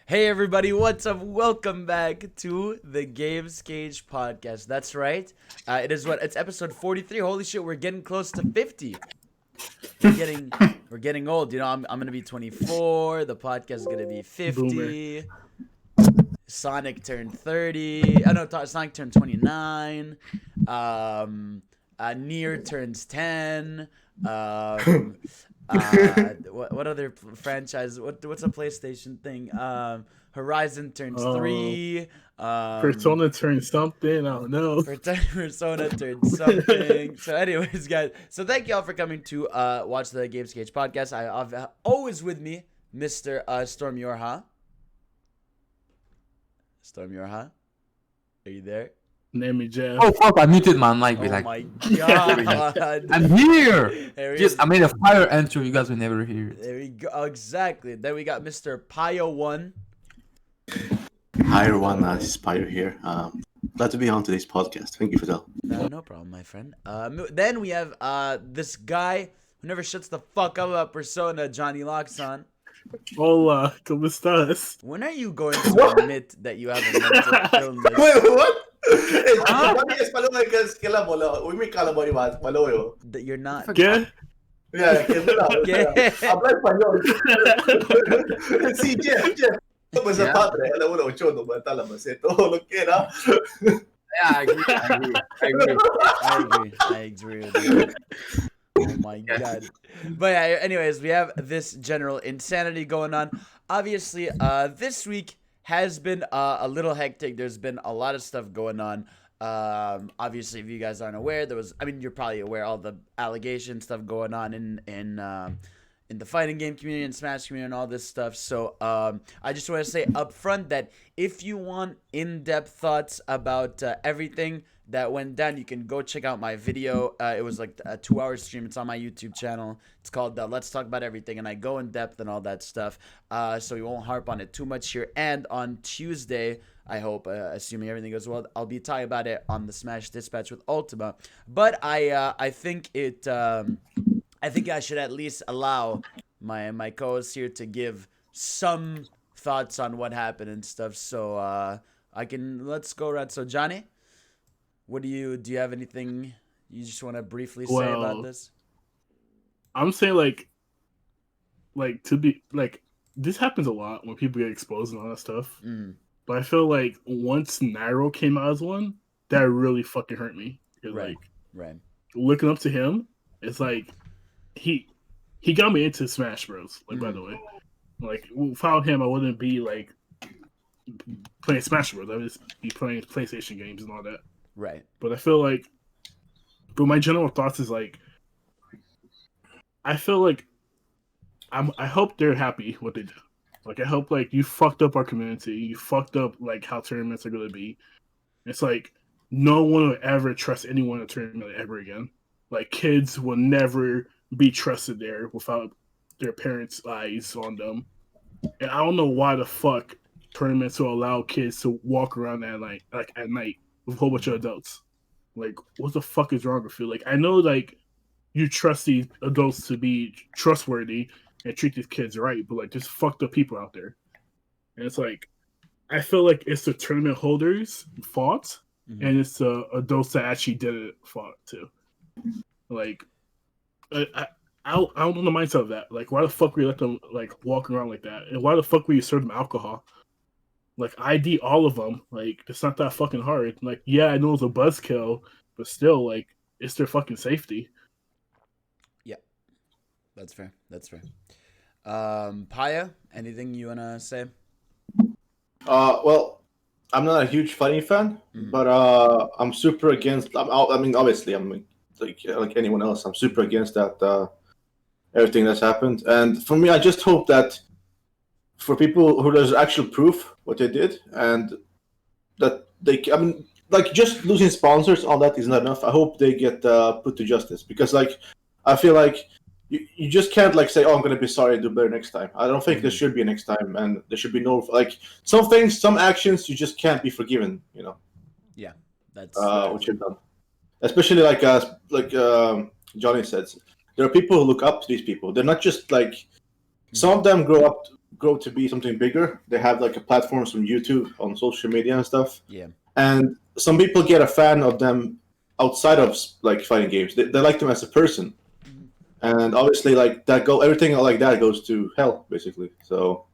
Hey everybody, what's up? Welcome back to the Games Cage podcast. That's right. It's episode 43. Holy shit, we're getting close to 50. We're getting old. I'm gonna be 24. The podcast is gonna be Boomer. 50. Sonic turned 30. Oh no, Sonic turned 29. Nier turns 10. What other franchise? What's a PlayStation thing? Horizon turns 3. Persona turned something. I don't know. Persona turned something. So, anyways, guys. So, thank y'all for coming to watch the Games Cage podcast. I've always with me, Mr. Storm Yorha. Storm Yorha, are you there? Name me Jeff. Oh fuck! I muted my mic. Oh Like my god! I'm here. There Just I is- made a fire intro. You guys will never hear it. There we go. Exactly. Then we got Mr. Pio1. Hi everyone, this is Pyro here. Glad to be on today's podcast. Thank you, Fadel. No problem, my friend. Then we have this guy who never shuts the fuck up about Persona, Johnny Loxon. Hola, ¿cómo estás? When are you going to admit that you have a mental illness? Wait, what? Mami es palo que la bola. Uy, mi kala mo iwan. Malo yo. That you're not. ¿Qué? Yeah, que la. ¿Qué? Habla español. Sí, Jeff. Pues a padre, la uno ocho no mata la maceta. Todo lo que era. Yeah, I agree. I agree with you. Oh my god. But yeah, anyways, we have this general insanity going on. Obviously, this week has been a little hectic. There's been a lot of stuff going on. Obviously, if you guys aren't aware, you're probably aware all the allegation stuff going on in the fighting game community and Smash community and all this stuff. So I just want to say up front that if you want in-depth thoughts about everything that went down, you can go check out my video. It was like a 2-hour stream. It's on my YouTube channel. It's called Let's Talk About Everything, and I go in depth and all that stuff. So we won't harp on it too much here. And on Tuesday, I hope, assuming everything goes well, I'll be talking about it on the Smash Dispatch with Ultima. But I think I think I should at least allow my co-host here to give some thoughts on what happened and stuff. So let's go around. So Johnny, do you have anything you just want to briefly say about this? I'm saying like to be like this happens a lot when people get exposed and all that stuff. But I feel like once Nairo came out as one, that really fucking hurt me. Right. Like Right. looking up to him, it's like he got me into Smash Bros. Like by the way, like without him, I wouldn't be like playing Smash Bros. I would just be playing PlayStation games and all that. Right. But I feel like, but my general thoughts is like, I feel like I hope they're happy what they do. Like I hope like you fucked up our community, you fucked up like how tournaments are gonna be. It's like no one will ever trust anyone in a tournament ever again. Like kids will never be trusted there without their parents' eyes on them. And I don't know why the fuck tournaments will allow kids to walk around at night, like at night, with a whole bunch of adults. Like, what the fuck is wrong with you? Like, I know like you trust these adults to be trustworthy and treat these kids right, but like there's fucked up people out there. And it's like I feel like it's the tournament holders' fault, and it's the adults that actually did it fault too. Like I don't know the mindset of that. Like, why the fuck we let them like walk around like that? And why the fuck we serve them alcohol? Like, ID all of them. Like, it's not that fucking hard. Like, yeah, I know it's a buzzkill, but still, like, it's their fucking safety. Yeah, that's fair. That's fair. Paya, anything you wanna say? Well, I'm not a huge fighting fan, but I'm super against. I mean, obviously, I'm like anyone else. I'm super against that everything that's happened. And for me, I just hope that for people who there's actual proof what they did, and that I mean, like just losing sponsors, all that is not enough. I hope they get put to justice because, like, I feel like you just can't like say, "Oh, I'm gonna be sorry, do better next time." I don't think there should be a next time, and there should be no like some things, some actions you just can't be forgiven. You know. Yeah, that's What you've done, especially like Johnny said, there are people who look up to these people. They're not just like some of them grow up grow to be something bigger. They have like a platforms from YouTube on social media and stuff. Yeah. And some people get a fan of them outside of like fighting games. They like them as a person, and obviously like that everything like that goes to hell basically. So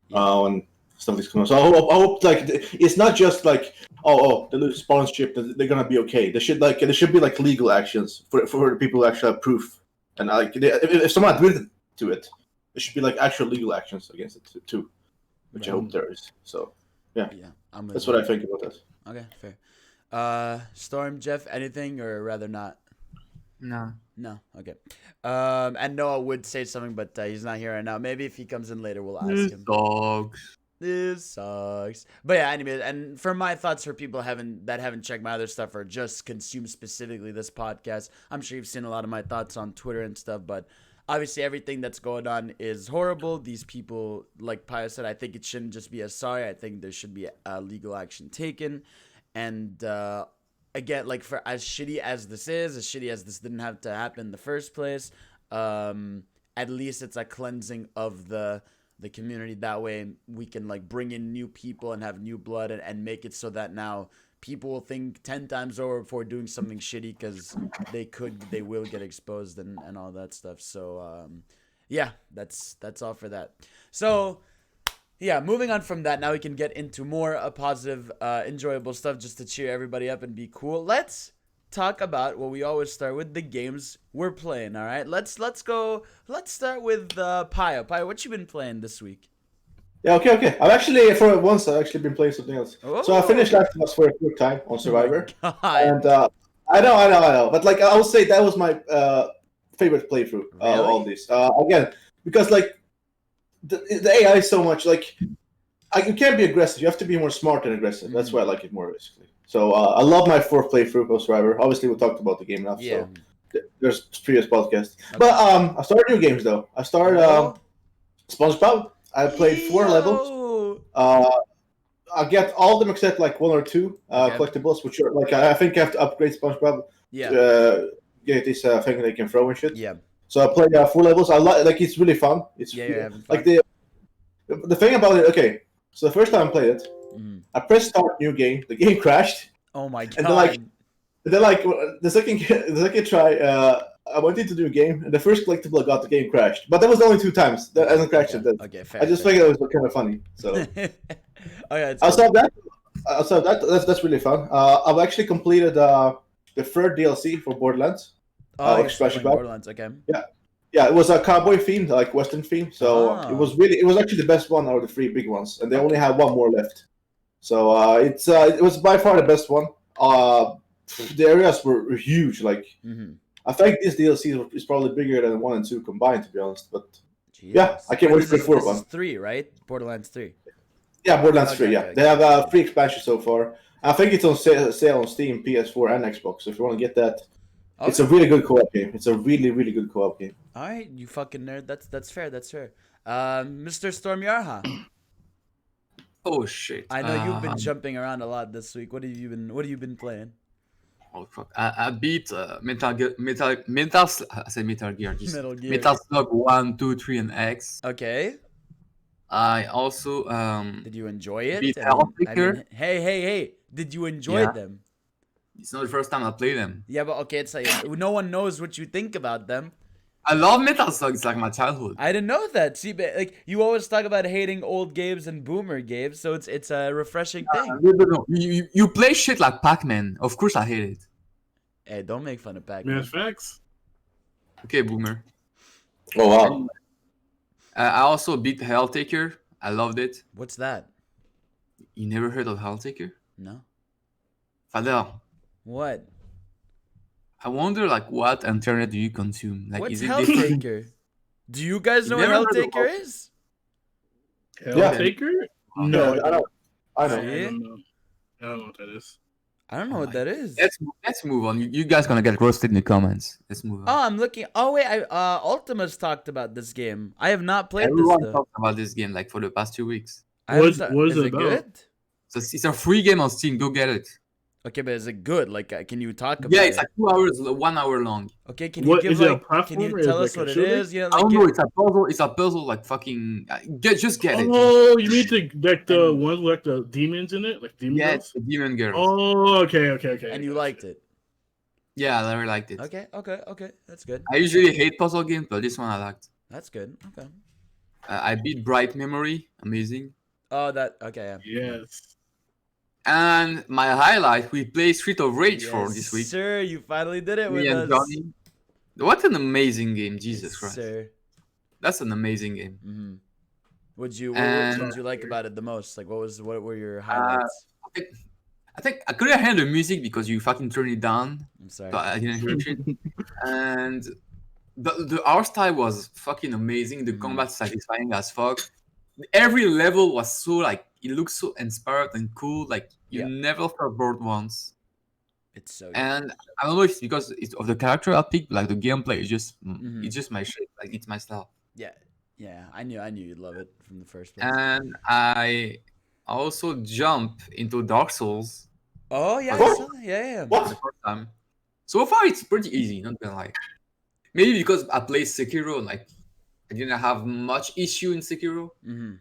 when something's coming, so I hope like it's not just like they lose sponsorship, they're gonna be okay. There should be like legal actions for the people who actually have proof, and like if someone admitted to it, there should be like actual legal actions against it too, which I hope there is. So yeah, that's what I think about that. Okay, fair. Storm, Jeff, anything or rather not? No. No, okay. And Noah would say something, but he's not here right now. Maybe if he comes in later, we'll ask him. Dogs. This sucks. But yeah, anyway, and for my thoughts for people that haven't checked my other stuff or just consumed specifically this podcast, I'm sure you've seen a lot of my thoughts on Twitter and stuff, but obviously everything that's going on is horrible. These people, like Pio said, I think it shouldn't just be a sorry. I think there should be a legal action taken. And again, like for as shitty as this didn't have to happen in the first place, at least it's a cleansing of the community. That way we can like bring in new people and have new blood and make it so that now people will think 10 times over before doing something shitty because they will get exposed and all that stuff. So yeah, that's all for that. So yeah, moving on from that, now we can get into more positive, enjoyable stuff just to cheer everybody up and be cool. Let's talk about what we always start with, the games we're playing, all right? Let's start with Pio. Pio, what you been playing this week? Yeah, okay. I've actually been playing something else. Oh. So I finished Last of Us for a quick time on Survivor. Oh my God. And I know. But like I would say that was my favorite playthrough of all this. Again, because like the AI is so much like you can't be aggressive. You have to be more smart and aggressive. That's why I like it more basically. So I love my fourth playthrough of Survivor. Obviously, we talked about the game enough. Yeah. So there's previous podcasts. Okay. But I started new games though. I started SpongeBob. I played 4 levels. I get all of them except like 1 or 2 collectibles, which are like I think I have to upgrade SpongeBob. Yeah. To get this thing they can throw and shit. Yeah. So I played 4 levels. I like it's really fun. It's like the thing about it. Okay, so the first time I played it, I pressed start new game. The game crashed. Oh my God. And then like the second try, I went into the new game, and the first collectible I got, the game crashed. But that was only 2 times. That hasn't crashed it. Okay, fair. I just figured it was kind of funny. So okay, outside that, that's really fun. I've actually completed the 3rd DLC for Borderlands. Expansion pack. Borderlands, okay. Yeah, it was a cowboy themed, like Western theme. So it was actually the best one out of the 3 big ones, and they only have 1 more left. So it was by far the best one. The areas were huge. Like I think this DLC is probably bigger than 1 and 2 combined, to be honest. But yeah, I can't wait for the 4th one. This is 3, right? Borderlands 3. Yeah, Borderlands 3. Yeah, okay. They have 3 expansions so far. I think it's on sale on Steam, PS4, and Xbox. So if you want to get that. Okay. It's a really good co-op game. It's a really, really good co-op game. All right, you fucking nerd. That's fair. Mr. Storm Yarha. Oh shit! I know you've been jumping around a lot this week. What have you been playing? Oh fuck! I beat Metal Gear. I say Metal Gear. Just Metal Gear. Metal Slug 1, 2, 3, and X. Okay. I also Did you enjoy it? beat I Helltaker. mean, hey! Did you enjoy them? It's not the first time I play them. Yeah, but okay, it's like no one knows what you think about them. I love Metal Slug. It's like my childhood. I didn't know that. See, but like you always talk about hating old games and boomer games, so it's a refreshing thing. No. You play shit like Pac-Man. Of course I hate it. Hey, don't make fun of Man, Pac-Man. facts. Okay, boomer. Oh wow! I also beat Helltaker. I loved it. What's that? You never heard of Helltaker? No. Fadel, What? I wonder like what internet do you consume? Like What's is it different? Helltaker? Do you guys know what never heard of Helltaker is? Helltaker? No, I don't. I know. See? I don't know what that is. I don't know what that is. Let's move on. You guys gonna get roasted in the comments. Let's move on. Oh, I'm looking. Oh wait, Ultima's talked about this game. I have not played Everyone this though. talked about this game like for the past 2 weeks. I haven't What is it about? good? So it's a free game on Steam. Go get it. Okay, but is it good? Like, can you talk about Yeah, it? it's like 2 hours, 1 hour long. Okay, can What, you give is it a like? Can you platformer? Is tell it us like a what it shooter? is? Yeah, I like don't give, know. It's a puzzle. It's a puzzle. Like fucking. Just get it. Oh, you mean the And- ones with like the demons in it, like demon Yeah, girls? it's the Demon Girls. Oh, okay. and you gotcha. liked it. Yeah, I really liked it. Okay, that's good. I usually hate puzzle games, but this one I liked. That's good. Okay. I beat Bright Memory, amazing. Oh, that okay. Yeah. Yes. And my highlight, we played Street of Rage for Yes, this week. sir. You finally did it Me with and us. Johnny. What an amazing game, Jesus Yes, Christ! sir. That's an amazing game. Mm-hmm. What did you And- like about it the most? Like, what were your highlights? I think I couldn't hear the music because you fucking turned it down, I'm sorry. but I didn't hear it. And the art style was fucking amazing. The combat satisfying as fuck. Every level was so like it looks so inspired and cool. Like you Yeah. never felt bored once. It's so good. And I don't know if it's because it's of the character I picked, like the gameplay is just Mhm. it's just my shit. Like it's my style. Yeah. I knew you'd love it from the first place. And I also jump into Dark Souls Oh yeah, I What? saw that. Yeah. for What? the first time. So far it's pretty easy, not gonna lie. Maybe because I played Sekiro, like I didn't have much issue in Sekiro. Mm-hmm.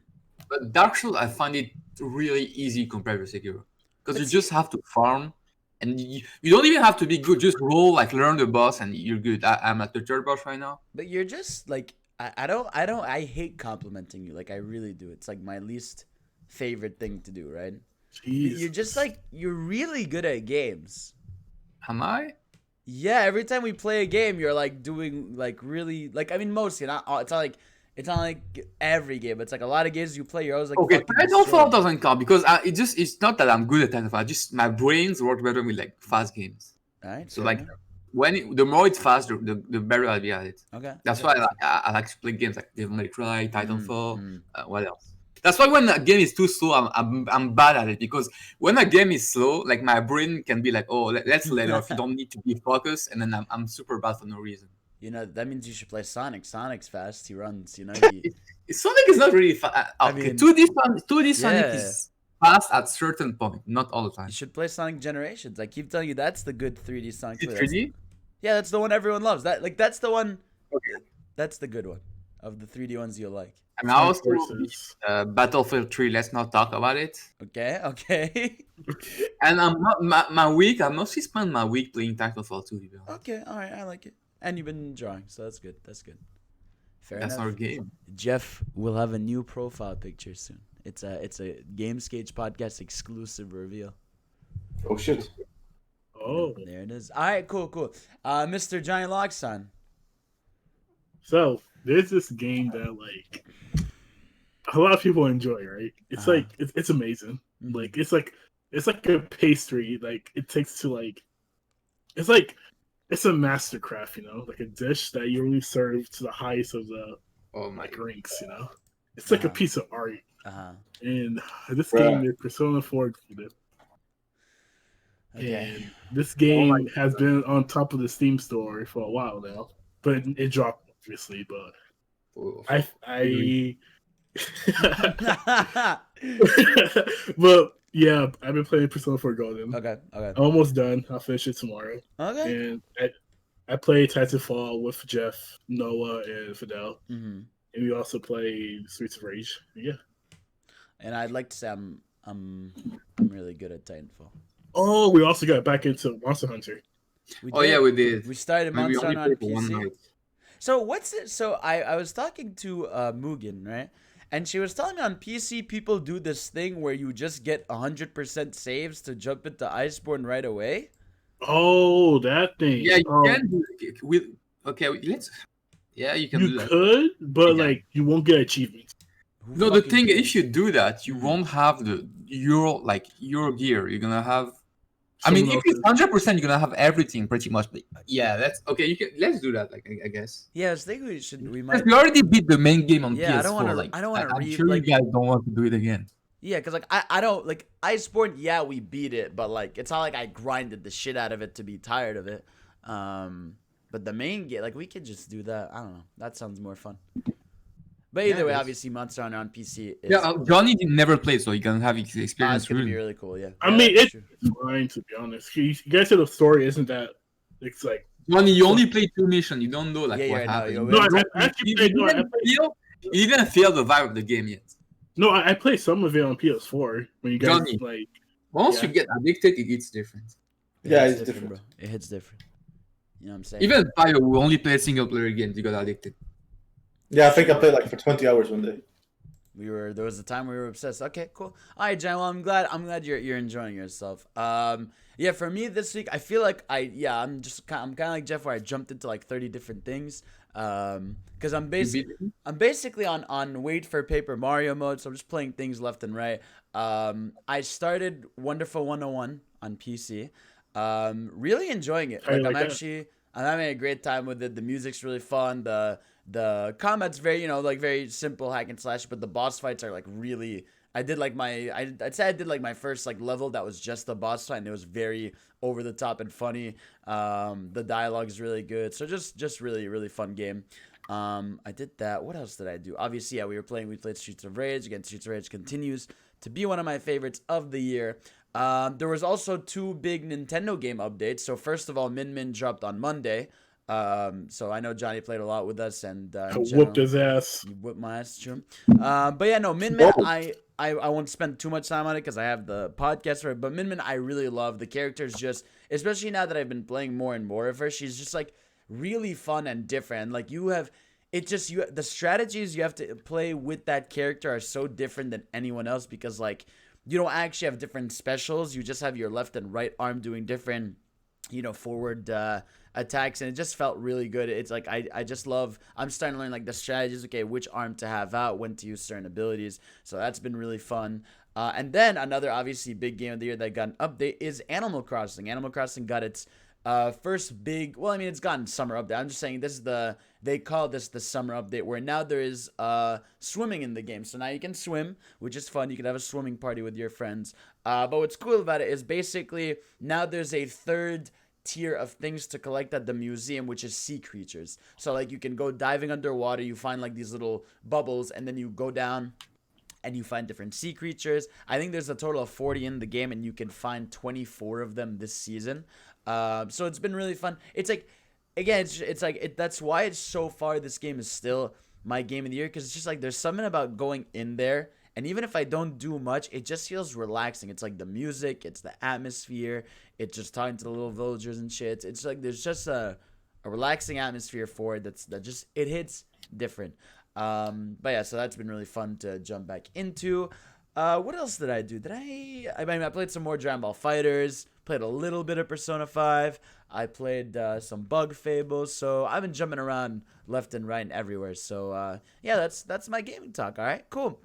But Dark Souls, I find it really easy compared to Sekiro. Because you But just have to farm. And you don't even have to be good. Just roll, like learn the boss, and you're good. I'm at the third boss right now. But you're just like I hate complimenting you. Like I really do. It's like my least favorite thing to do, right? Jeez. You're just like you're really good at games. Am I? Yeah, every time we play a game, you're like doing like really like I mean mostly not all, it's not like every game. It's like a lot of games you play. You're always like Okay, fucking Titanfall destroying. doesn't count because it's not that I'm good at Titanfall. Just my brains work better with like fast games. All right, So fair like enough. the more it's fast, the better I'll be at it. Okay. That's why I like to play games like Devil May Cry, Titanfall. Mm. What else? That's why when a game is too slow, I'm bad at it because when a game is slow, like my brain can be like, oh, let's let off. You don't need to be focused, and then I'm super bad for no reason. You know that means you should play Sonic. Sonic's fast. He runs. You know. Sonic is not really fast. I Okay, mean, 2D Sonic yeah. is fast at certain point, not all the time. You should play Sonic Generations. I keep telling you that's the good 3D Sonic. Is it That's- 3D? Yeah, that's the one everyone loves. That's the one. Okay. That's the good one of the 3D ones you'll like. And I also Versus- Battlefield 3. Let's not talk about it. Okay. And I'm not my week. I mostly spend my week playing Titanfall 2. To be honest. Okay, all right, I like it. And you've been drawing, so that's good. Fair That's enough. our game. Jeff will have a new profile picture soon. It's a Gamescage podcast exclusive reveal. Oh shit. Oh, There it is. All right, cool. Mr. Johnny Loxon. so there's this game that like a lot of people enjoy, right? It's Uh-huh. like it's amazing. Mhm. Like it's like a pastry. Like it takes to like it's a master craft, you know, like a dish that you only serve to the highest of the Oh my like god. ranks, you know. It's like a Uh-huh. piece of art. Uh-huh. And this Bruh. game is Persona 4 exclusive. Okay. And this game has been on top of the Steam store for a while now, but it dropped obviously. But Oh, I but yeah, I've been playing Persona 4 Golden. Okay. I'm almost done. I'll finish it tomorrow. Okay. And I played Titanfall with Jeff, Noah, and Fadel, Mm-hmm. and we also played Streets of Rage. Yeah. And I'd like to say I'm really good at Titanfall. Oh, we also got back into Monster Hunter. Oh yeah, we did. We started I mean, we Monster only Hunter on played for one PC. night. So what's it? So I was talking to Mugen, right? And she was telling me on PC people do this thing where you just get 100% saves to jump into Iceborne right away. Oh, that thing. Yeah, you can do it. Let's. Yeah, you can do You that. could, but Yeah. like you won't get achievements. Who No, the fucking thing cares? if you do that, you Mhm. won't have your gear. You're gonna have. I mean, Someone if it's else's. 100%, you're gonna have everything pretty much. But yeah, that's okay. Let's do that. Like I guess. Yeah, I was thinking we might. Because we already beat the main game on Yeah, PS4. I don't wanna- like, I don't wanna I'm read, sure like- you guys don't want to do it again. Yeah, because like I don't like Iceborne. Yeah, we beat it, but like it's not like I grinded the shit out of it to be tired of it. But the main game, like we could just do that. I don't know. That sounds more fun. But either Yeah, way, it is. obviously, Monster Hunter on PC is Yeah, Johnny did never play, so he can have his it's experience. gonna be Really. really cool. Yeah. I Yeah, mean, that's it's true. fine to be honest. You guys said the story isn't that. It's like Johnny, you only played 2 missions. You don't know like Yeah, what you're right, no, happened. you- You we no, haven't I actually you played. No, I didn't played. feel. You didn't feel the vibe of the game yet. No, I played some of it on PS4 when you guys Johnny. like. Once Yeah. you get addicted, it hits different. Yeah, hits it's different. bro. It hits different. You know what I'm saying? Even Bio, who only played single player games, you got addicted. Yeah, I think I played like for 20 hours one day. There was a time we were obsessed. Okay, cool. All right, Jan. Well, I'm glad you're enjoying yourself. Yeah, for me this week, I feel like I'm kind of like Jeff, where I jumped into like 30 different things. Because I'm basically on wait for Paper Mario mode, so I'm just playing things left and right. I started Wonderful 101 on PC. Really enjoying it. How you Like like that? I'm having a great time with it. The music's really fun. The combat's very, like very simple hack and slash, but the boss fights are like really. I'd say I did like my first like level that was just the boss fight, and it was very over the top and funny. The dialogue is really good, so just really fun game. I did that. What else did I do? Obviously, yeah, we played Streets of Rage. Again, Streets of Rage continues to be one of my favorites of the year. There was also 2 big Nintendo game updates. So first of all, Min Min dropped on Monday. So I know Johnny played a lot with us, and I whooped his ass. You whipped my ass, true. But yeah, no, Min Min, I won't spend too much time on it because I have the podcast for it. But Min Min, I really love. The character's just, especially now that I've been playing more and more of her, she's just like really fun and different. Like the strategies you have to play with that character are so different than anyone else because like you don't actually have different specials. You just have your left and right arm doing different, forward attacks, and it just felt really good. It's like I just love. I'm starting to learn like the strategies. Okay, which arm to have out, when to use certain abilities. So that's been really fun. And then another obviously big game of the year that got an update is Animal Crossing. Animal Crossing got its first big. Well, I mean it's gotten summer update. I'm just saying they call this the summer update where now there is swimming in the game. So now you can swim, which is fun. You can have a swimming party with your friends. But what's cool about it is basically now there's a third tier of things to collect at the museum, which is sea creatures. So like you can go diving underwater, you find like these little bubbles, and then you go down and you find different sea creatures. I think there's a total of 40 in the game, and you can find 24 of them this season. So it's been really fun. It's like, again, that's why it's so far this game is still my game of the year, because it's just like there's something about going in there, and even if I don't do much, it just feels relaxing. It's like the music, it's the atmosphere, it's just talking to the little villagers and shit. It's like there's just a relaxing atmosphere for it it hits different. But yeah, so that's been really fun to jump back into. What else did I do? I played some more Dragon Ball FighterZ, played a little bit of Persona 5. I played some Bug Fables, so I've been jumping around left and right and everywhere. So yeah, that's my gaming talk. All right, cool.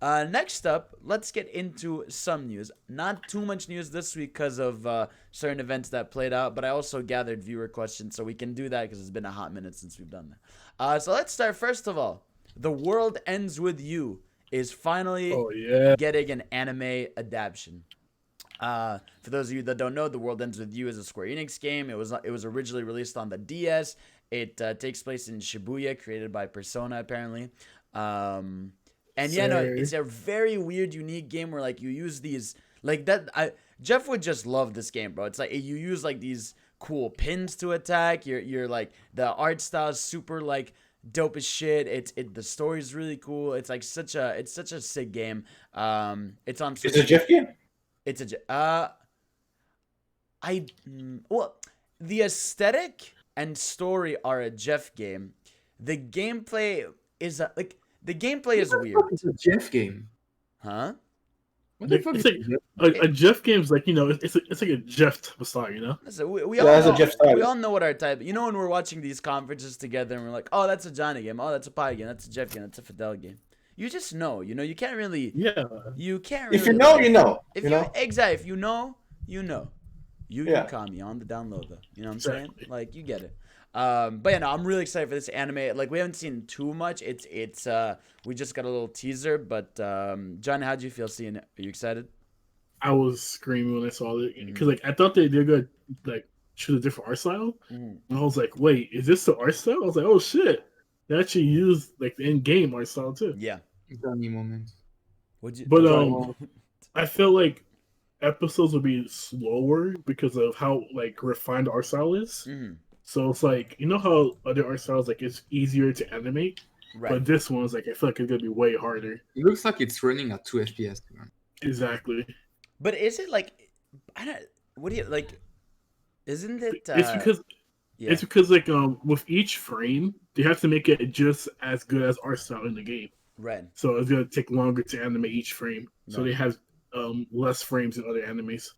Next up, let's get into some news. Not too much news this week because of certain events that played out, but I also gathered viewer questions, so we can do that because it's been a hot minute since we've done that. So let's start. First of all, The World Ends With You is finally getting an anime adaptation. For those of you that don't know, The World Ends With You is a Square Enix game. It was originally released on the DS. It takes place in Shibuya, created by Persona, apparently. And yeah, no, it's a very weird, unique game where like you use these like that. Jeff would just love this game, bro. It's like you use like these cool pins to attack. You're like the art style is super like dope as shit. The story's really cool. It's like such a sick game. It's on Switch. It's a Jeff game. It's the aesthetic and story are a Jeff game. The gameplay is weird. It's a Jeff game. Huh? What the fuck? It's like a Jeff game's like it's like a Jeff type of style, you know. Listen, we Yeah, all that's a know, Jeff style. we all know what our type. You know, when we're watching these conferences together and we're like, oh, that's a Johnny game. Oh, that's a Pie game. That's a Jeff game. That's a Fadel game. You just know. You know. You can't really. Yeah. You can't. Really If you know, you know. If you know. Exactly. If you know, you know. You Yeah. call me on the download though. You know what I'm Exactly. saying? Like you get it. But yeah, no, I'm really excited for this anime. Like we haven't seen too much. It's we just got a little teaser. But John, how'd you feel seeing it? Are you excited? I was screaming when I saw it because like I thought they're gonna like choose a different art style, and I was like, wait, is this the art style? I was like, oh shit. they actually use like the in-game art style too. Yeah. Funny moment. Would you? But Oh, I feel like episodes will be slower because of how like refined art style is. Mhm. So it's like you know how other art styles like it's easier to animate, Right. but this one's like I feel like it's gonna be way harder. it looks like it's running at 2 FPS. Exactly. But is it like? I don't. What do you like? Isn't it? It's because Yeah. it's because like with each frame they have to make it just as good as art style in the game. Right. So it's gonna take longer to animate each frame. So Right. they have less frames than other animes.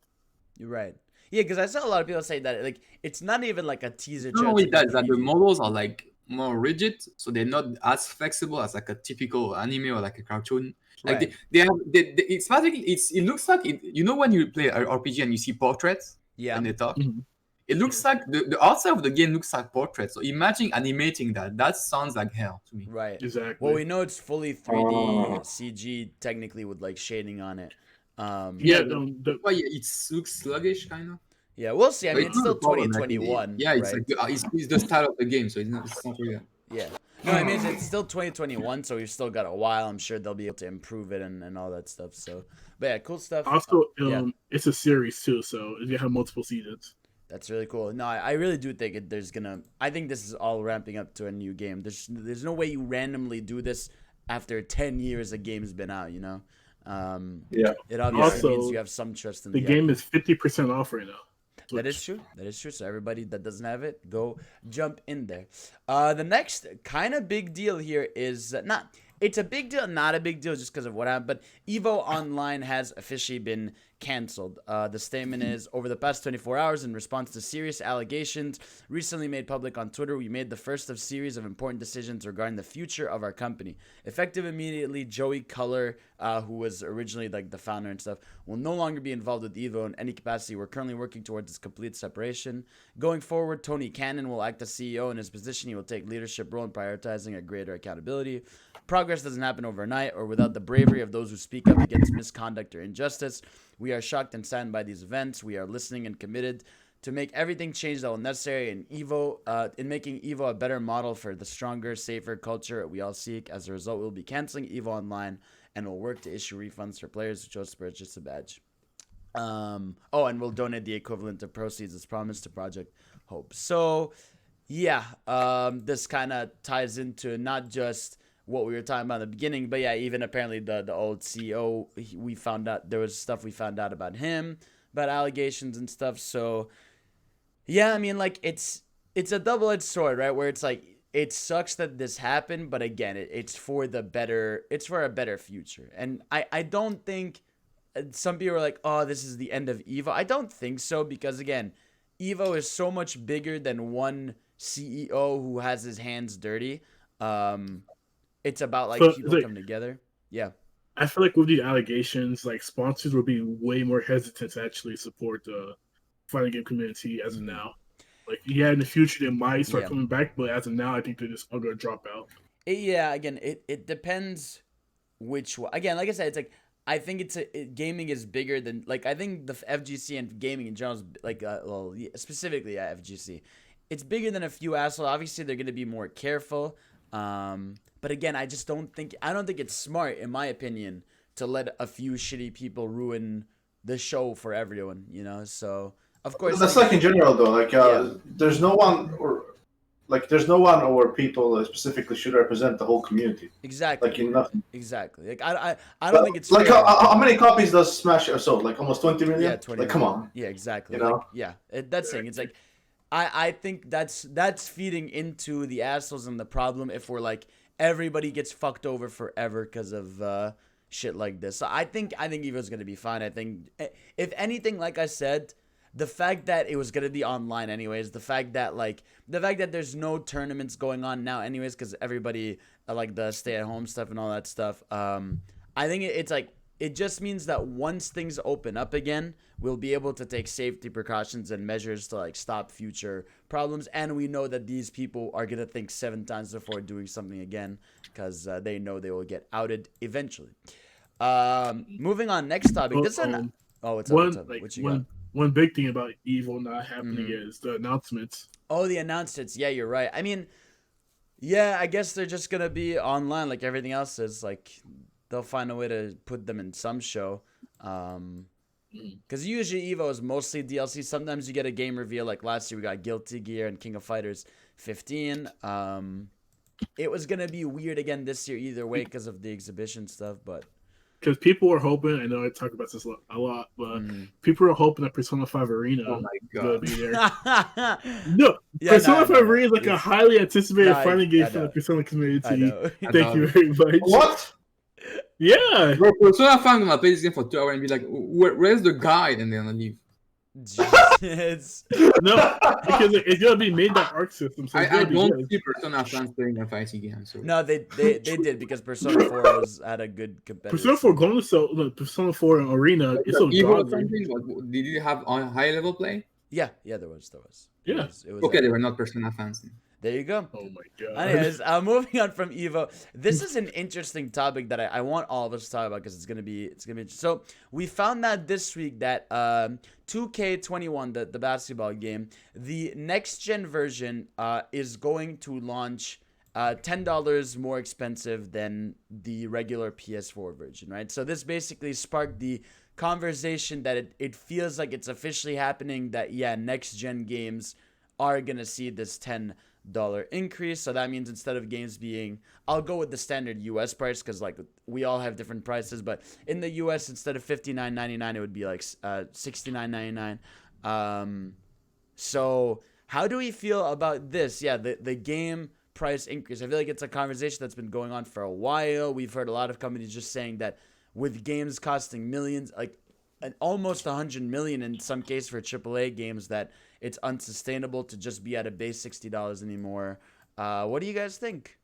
You're right. Yeah, because I saw a lot of people say that like it's not even like a teaser. Not trailer, only it's like that, a is that the preview. models are like more rigid, so they're not as flexible as like a typical anime or like a cartoon. Like Right. it's basically it looks like you know when you play an RPG and you see portraits Yeah. when they talk. Mhm. It looks like the outside of the game looks like portraits. So imagine animating that. That sounds like hell to me. Right. Exactly. Well, we know it's fully 3D Oh. CG technically with like shading on it. Yeah, Why it looks sluggish, kind of. Yeah, we'll see. I But mean, it's it's not still a problem, like, 2021. yeah, it's right? like it's the style of the game, so it's not really. Yeah. No, I mean it's still 2021, so we've still got a while. I'm sure they'll be able to improve it and all that stuff. So, but yeah, cool stuff. also yeah. it's a series too, so it's gonna have multiple seasons. That's really cool. No, I really do think there's gonna. I think this is all ramping up to a new game. There's no way you randomly do this after 10 years a game's been out. You know. Yeah. It obviously Also, means you have some trust in The the game is 50% off right now. That is true. That is true. So everybody that doesn't have it, go jump in there. The next kind of big deal here is not. It's a big deal, not a big deal, just because of what happened. But Evo Online has officially been canceled. The statement is over the past 24 hours, in response to serious allegations recently made public on Twitter, we made the first of series of important decisions regarding the future of our company. Effective immediately, Joey Culler, who was originally like the founder and stuff, will no longer be involved with Evo in any capacity. We're currently working towards its complete separation. Going forward, Tony Cannon will act as CEO. In his position, he will take leadership role in prioritizing a greater accountability. Progress doesn't happen overnight or without the bravery of those who speak up against misconduct or injustice. We are shocked and saddened by these events. We are listening and committed to make everything change that will necessary in making Evo a better model for the stronger, safer culture we all seek. As a result, we'll be canceling Evo Online and will work to issue refunds for players who chose to purchase a badge. And we'll donate the equivalent of proceeds as promised to Project Hope. So, yeah, this kind of ties into not just what we were talking about in the beginning, but yeah, even apparently the old CEO, we found out there was stuff we found out about him, about allegations and stuff. So, yeah, I mean, like it's a double-edged sword, right? Where it's like it sucks that this happened, but again, it's for the better. It's for a better future, and I don't think some people are like, oh, this is the end of Evo. I don't think so because again, Evo is so much bigger than one CEO who has his hands dirty. It's about like people coming together. Yeah. I feel like with these allegations, like sponsors will be way more hesitant to actually support the fighting game community as of now. Like, yeah, in the future they might start coming back, but as of now, I think they're just all gonna drop out. Again, it depends which one. Again, like I said, it's like I think gaming is bigger than like I think the FGC and gaming in general is like specifically FGC. It's bigger than a few assholes. Obviously, they're gonna be more careful. But again, I don't think it's smart, in my opinion, to let a few shitty people ruin the show for everyone, you know? So, of course. That's like in general, though. Like, there's no one or people specifically should represent the whole community. Exactly. Like, in nothing. Exactly. Like, I don't think it's like fair. how many copies does Smash have sold? Like, almost 20 million? Yeah, 20 Like, million. come on. Yeah, exactly. You know? Like, yeah, that's saying it's like, I think that's feeding into the assholes and the problem if we're like, everybody gets fucked over forever because of shit like this. So I think Evo's gonna be fine. I think if anything, like I said, the fact that it was gonna be online anyways, the fact that there's no tournaments going on now anyways because everybody like the stay at home stuff and all that stuff. I think it's like it just means that once things open up again, we'll be able to take safety precautions and measures to like stop future problems. And we know that these people are gonna think 7 times before doing something again because they know they will get outed eventually. Moving on, next topic. What's up? What you got? One big thing about Evo not happening is the announcements. Oh, the announcements. Yeah, you're right. I mean, Yeah, I guess they're just gonna be online like everything else is. Like they'll find a way to put them in some show. Because usually Evo is mostly DLC. Sometimes you get a game reveal. Like last year we got Guilty Gear and King of Fighters 15. It was gonna be weird again this year either way because of the exhibition stuff. But Because people were hoping, I know I talk about this a lot, but people were hoping that Persona 5 Arena Oh my would god. be there. No, Yeah, Persona no, 5 Arena is like a highly anticipated No, fighting I game for know. the Persona I community. know. Thank you very much. What? Yeah. Bro, Persona 5 gonna play this game for 2 hours and be like, where's the guide? And they're gonna leave. Jeez. No, because it's gonna be made by Arc System, so it's I gonna be don't good. see Persona fans playing a fighting game. So. No, they did because Persona 4 had a good competitor. Persona 4 going to Persona 4 Arena is so Evo or godly. something? Did it have on high level play? Yeah, there was. Yeah. It was Okay, they were not Persona fans. There you go. Oh my god. Anyways, moving on from Evo. This is an interesting topic that I want all of us to talk about because it's gonna be interesting. So we found that this week that 2K21, the basketball game, the next gen version is going to launch $10 more expensive than the regular PS4 version, right? So this basically sparked the conversation that it feels like it's officially happening that next gen games are gonna see this $10 increase. So that means instead of games being, I'll go with the standard US price because like we all have different prices, but in the US instead of $59.99 it would be like $69.99. So how do we feel about this? Yeah, the game price increase. I feel like it's a conversation that's been going on for a while. We've heard a lot of companies just saying that with games costing millions, like almost 100 million in some case for AAA games, that it's unsustainable to just be at a base $60 anymore. What do you guys think?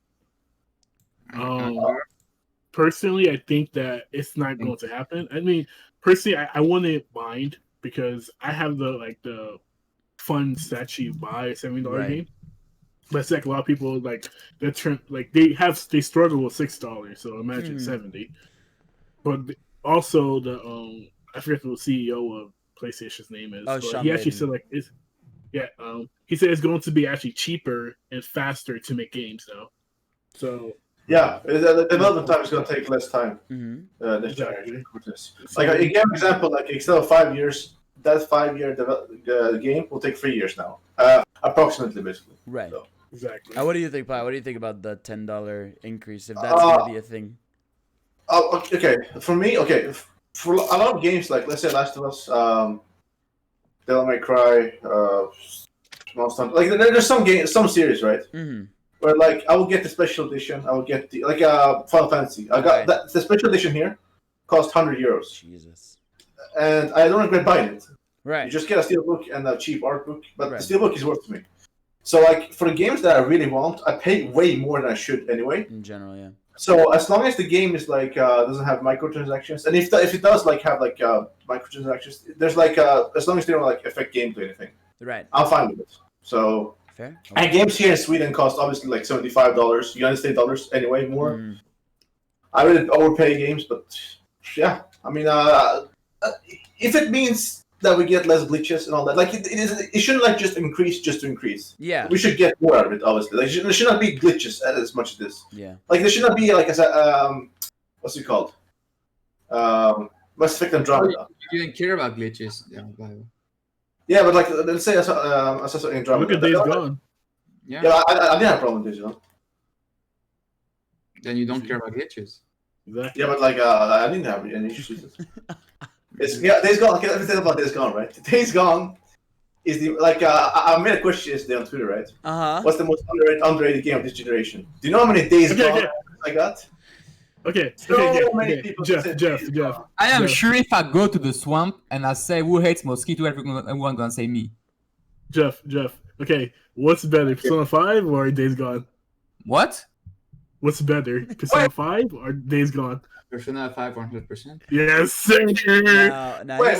Personally, I think that it's not going to happen. I mean, personally, I wouldn't mind because I have the funds to actually buy a $70 game. But it's like a lot of people they struggle with $6, so imagine 70. But also I forget what the CEO of PlayStation's name is. Oh, but Sean he actually Layden. said he said it's going to be actually cheaper and faster to make games now. So Yeah, the development time is going to take less time. This Exactly. Like I give an example, like instead of 5 years, that 5-year game will take 3 years now, approximately, basically. Right. So. Exactly. What do you think, Pi? What do you think about the $10 increase if that's going to be a thing? Oh, okay. For me, for a lot of games, like let's say Last of Us, Devil May Cry, Monster, like there's some series, right? Where like I will get the special edition, I will get the Final Fantasy. I got the special edition here, cost €100. Jesus. And I don't regret buying it. Right. You just get a steelbook and a cheap art book, but the steelbook is worth to me. So like for the games that I really want, I pay way more than I should anyway. In general, yeah. So as long as the game is like doesn't have microtransactions, and if it does like have like microtransactions, there's like as long as they don't like affect gameplay or anything, Right. I'm fine with it. So Fair. and games here in Sweden cost obviously like $75, United States dollars anyway more. I really overpay games, but yeah, I mean if it means that we get less glitches and all that, like it shouldn't like just increase just to increase. Yeah. We should get more out of it, obviously. Like there should not be glitches as much as this. Yeah. Like there should not be like what's it called? Mass Effect Andromeda. You didn't care about glitches. Yeah, but like let's say Assassin's Andromeda. Look at Days Gone. Yeah. Yeah, I didn't have a problem with this, Then you don't care about glitches. Exactly. Yeah, but like I didn't have any issues with it. Days Gone. Okay, let me tell you about Days Gone, right? Days Gone is the I made a question yesterday on Twitter, right? What's the most underrated game of this generation? Do you know how many Days Gone I got? Okay. Many people Jeff. I am Jeff. sure if I go to the swamp and I say who hates mosquito, everyone gonna say me. Jeff. Okay, what's better, Persona 5 or Days Gone? What? What's better, Persona 5 or Days Gone? Persona 5 100%. Yes, sir. No, Wait,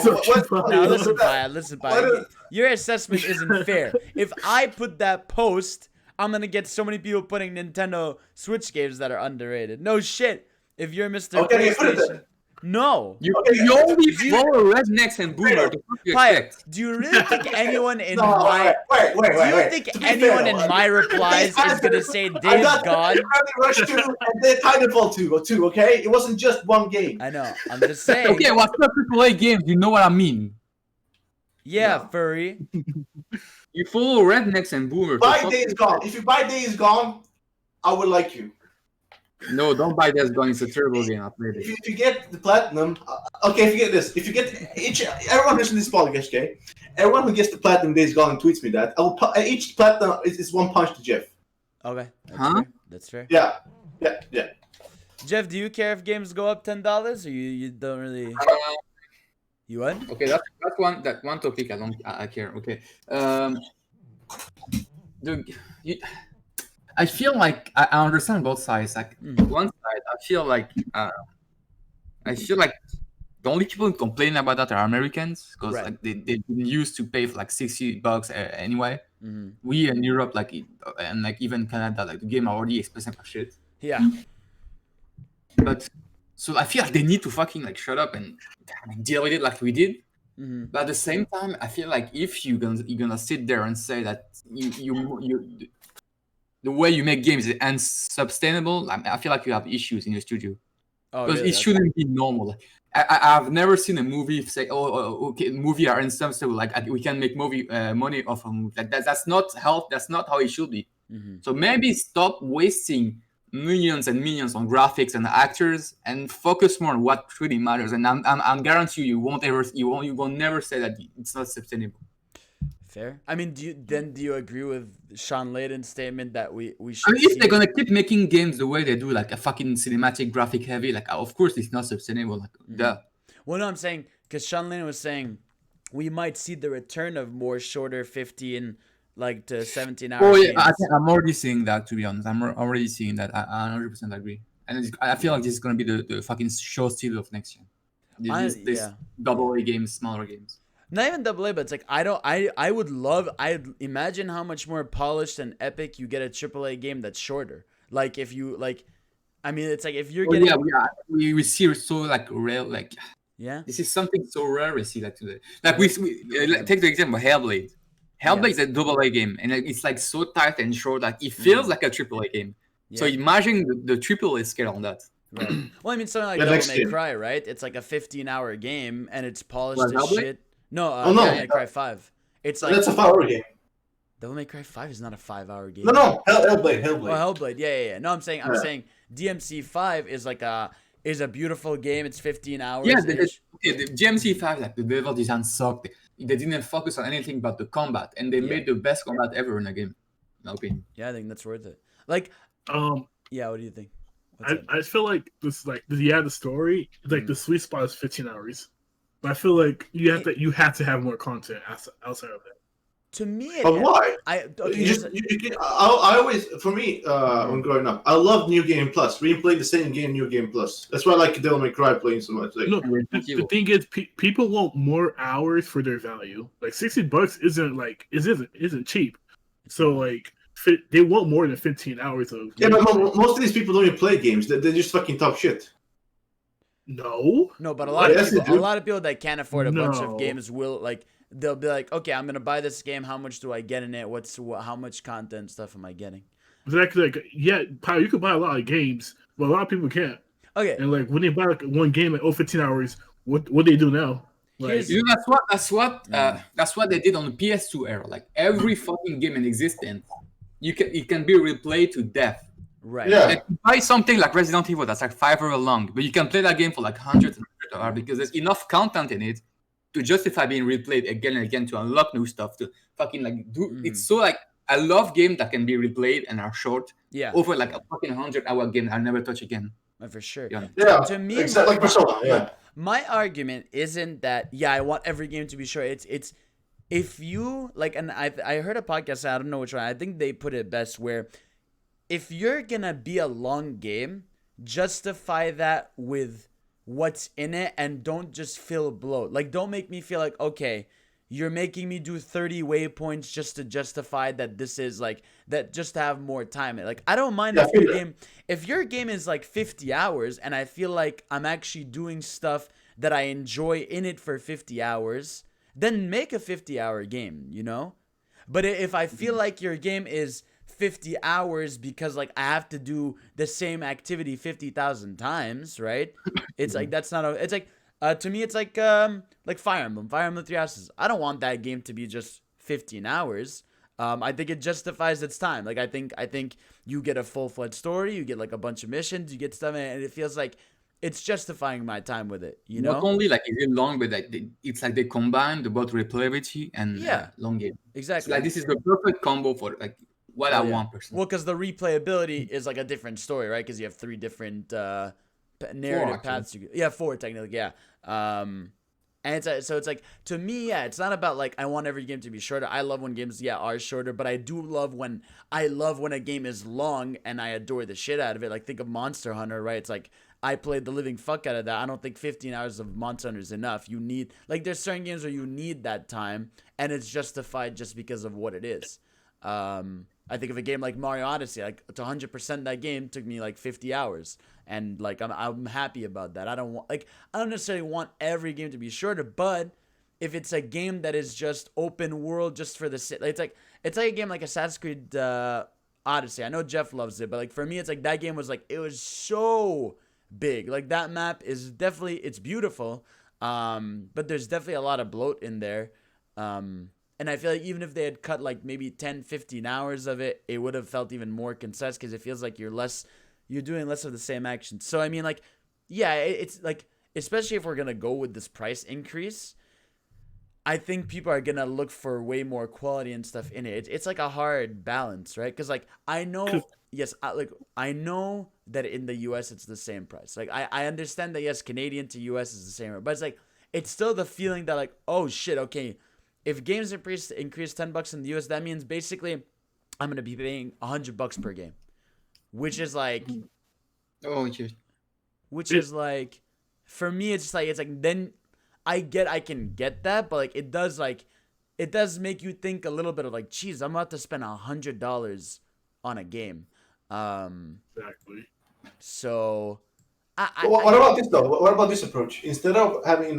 listen, Pi. Your assessment isn't fair. If I put that post, I'm gonna get so many people putting Nintendo Switch games that are underrated. No shit. If you're Mr. Okay, put it PlayStation, there. No. You Okay, only you- follow rednecks and boomer. The fuck you Pyatt, expect? do you really think anyone in No, my wait. do you think To be anyone fair, in though, my replies is gonna say I Days got Gone? Rush 2 and then Titanfall 2, okay? It wasn't just one game. I know. I'm just saying. Okay, what's the AAA games? You know what I mean? Yeah, No. furry. You follow rednecks and boomer. Buy The fuck Days you Gone. expect? If you buy Days Gone, I would like you. No, don't buy Days Gone. It's a terrible game. I played it. If you get the platinum, okay. If you get this, if you get everyone who's in this podcast, okay, everyone who gets the platinum Days Gone and tweets me that, I will each platinum is one punch to Jeff. Okay. That's Huh? fair. That's fair. Yeah. Jeff, do you care if games go up $10 or you don't really you what? Okay, that's one topic I care. Okay, I feel like I understand both sides. Like one side, I feel like the only people who complain about that are Americans because Right. like they've been used to pay for like $60 anyway. Mm-hmm. We in Europe and like even Canada, like the game are already expensive as shit. Yeah. But so I feel like they need to fucking like shut up and deal with it like we did. Mm-hmm. But at the same time, I feel like if you're gonna sit there and say that you the way you make games is unsustainable, I feel like you have issues in your studio Oh, because really? it shouldn't be normal. Like, I've never seen a movie say, okay, movie are unsustainable. Like we can make money off a movie. Like that's not how it should be. Mm-hmm. So maybe stop wasting millions and millions on graphics and actors and focus more on what really matters. And I'm guarantee you won't never say that it's not sustainable. Fair. I mean, do you agree with Sean Layden's statement that we I should mean, if see- they're gonna keep making games the way they do, like a fucking cinematic graphic heavy, like of course it's not sustainable. Like duh. Well, no, I'm saying because Sean Layden was saying we might see the return of more shorter 15 like to 17 hour Oh yeah, games. I'm already seeing that. To be honest, I'm already seeing that. I 100% agree. And I feel like this is gonna be the fucking show steal of next year. This yeah. double A games, smaller games. Not even AA, but it's like I'd imagine how much more polished and epic you get a AAA game that's shorter. Like if you like, I mean, it's like if you're getting we see so like rare, like yeah. this is something so rare we see like today. Like we take the example of Hellblade. Hellblade is a double A game, and it's like so tight and short that it feels like a AAA game. Yeah. So imagine the AAA scale on that. Right. Well, I mean, something like Yeah, Devil next May game. Cry, right? It's like a 15-hour game, and it's polished What, as Hellblade? shit. No, no. Devil May Cry 5. It's like That's a 5-hour game. Devil May Cry 5 is not a 5-hour game. No, Hellblade. Oh, Hellblade. Yeah. No, I'm saying DMC 5 is like a beautiful game. It's 15 hours. Yeah, the GMC5, like the level design sucked. They didn't focus on anything but the combat, and they made the best combat ever in a game. In my opinion. Yeah, I think that's worth it. Like, yeah. What do you think? What's up? I feel like this, like, the story, like the sweet spot is 15 hours, but I feel like you have to have more content outside of that. To me, But why? I always, for me, when growing up, I love New Game Plus. We play the same game, New Game Plus. That's why I like Devil May Cry playing so much. Like, No, the thing is, people want more hours for their value. Like $60 isn't cheap. So like, they want more than 15 hours of. yeah, but most of these people don't even play games. They just fucking talk shit. No, but a lot Yes, they of people, do. a lot of people that can't afford a bunch of No. games will like. They'll be like, okay, I'm gonna buy this game. How much do I get in it? How much content stuff am I getting? exactly. Like, yeah, you could buy a lot of games, but a lot of people can't. Okay, And like when they buy like one game like 15 hours, what they do now? Like, Here's- You know, that's what they did on the PS2 era. Like every fucking game in existence, it can be replayed to death. right. Yeah. Like, you buy something like Resident Evil that's like 5 hours long, but you can play that game for like hundreds and hundreds of hours because there's enough content in it to justify being replayed again and again to unlock new stuff. To fucking like do it's so like I love games that can be replayed and are short Yeah, over like a fucking 100-hour game I'll never touch again. for sure. Yeah. Yeah, To me, exactly like Persona. Yeah. My argument isn't that I want every game to be short. It's if you like, and I heard a podcast. I don't know which one. I think they put it best where if you're gonna be a long game, justify that with what's in it and don't just feel bloat. Like, don't make me feel like, okay, you're making me do 30 waypoints just to justify that this is like that, just to have more time. Like, I don't mind if your game is like 50 hours and I feel like I'm actually doing stuff that I enjoy in it for 50 hours, then make a 50-hour game, you know? But if I feel like your game is 50 hours because like I have to do the same activity 50,000 times, right? It's like, that's not it's like, to me, it's like Fire Emblem Three Houses. I don't want that game to be just 15 hours. I think it justifies its time. Like, I think you get a full-fledged story, you get like a bunch of missions, you get stuff, and it feels like it's justifying my time with it, you know? Not only like is it long, but like it's like they combine both replayability and long game. Exactly. So, like, this is the perfect combo for like what I want personally. Well, because the replayability is like a different story, right? Because you have 3 different narrative paths. Four technically, yeah. And so it's like, to me, it's not about like I want every game to be shorter. I love when games are shorter, but I do love when a game is long and I adore the shit out of it. Like, think of Monster Hunter, right? It's like I played the living fuck out of that. I don't think 15 hours of Monster Hunter is enough. You need, like, there's certain games where you need that time, and it's justified just because of what it is. I think of a game like Mario Odyssey, like to 100% that game took me like 50 hours, and like I'm happy about that. I don't necessarily want every game to be shorter, but if it's a game that is just open world just for the it's like a game like Assassin's Creed Odyssey. I know Jeff loves it, but like for me, it's like that game was like, it was so big. Like, that map is definitely, it's beautiful, but there's definitely a lot of bloat in there. And I feel like even if they had cut like maybe 10, 15 hours of it, it would have felt even more concise, because it feels like you're doing less of the same action. So, I mean, like, yeah, it's like, especially if we're going to go with this price increase, I think people are going to look for way more quality and stuff in it. It's like a hard balance, right? Because like, I know, I know that in the US it's the same price. Like, I understand that, yes, Canadian to US is the same, but it's like, it's still the feeling that like, oh shit, okay, if games increase $10 in the US, that means basically I'm gonna be paying $100 per game, which is like, is like, for me, it's like then I can get that, but like it does make you think a little bit of like, geez, I'm about to spend $100 on a game. Exactly. So, what about this though? What about this approach? Instead of having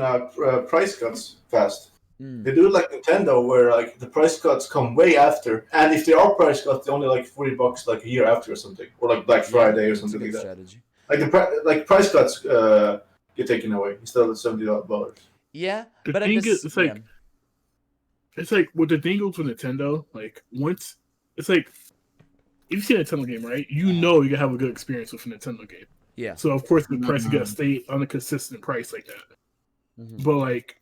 price cuts fast, they do it like Nintendo, where like the price cuts come way after, and if there are price cuts, they're only like $40 like a year after or something, or like Black Friday or something like that. Strategy. Like the price cuts get taken away instead of the $70. Yeah, the thing is, it's like with the thing for Nintendo, like once it's like, if you see a Nintendo game, right, you know you're gonna have a good experience with a Nintendo game. Yeah. So of course the price is gonna stay on a consistent price like that. But like,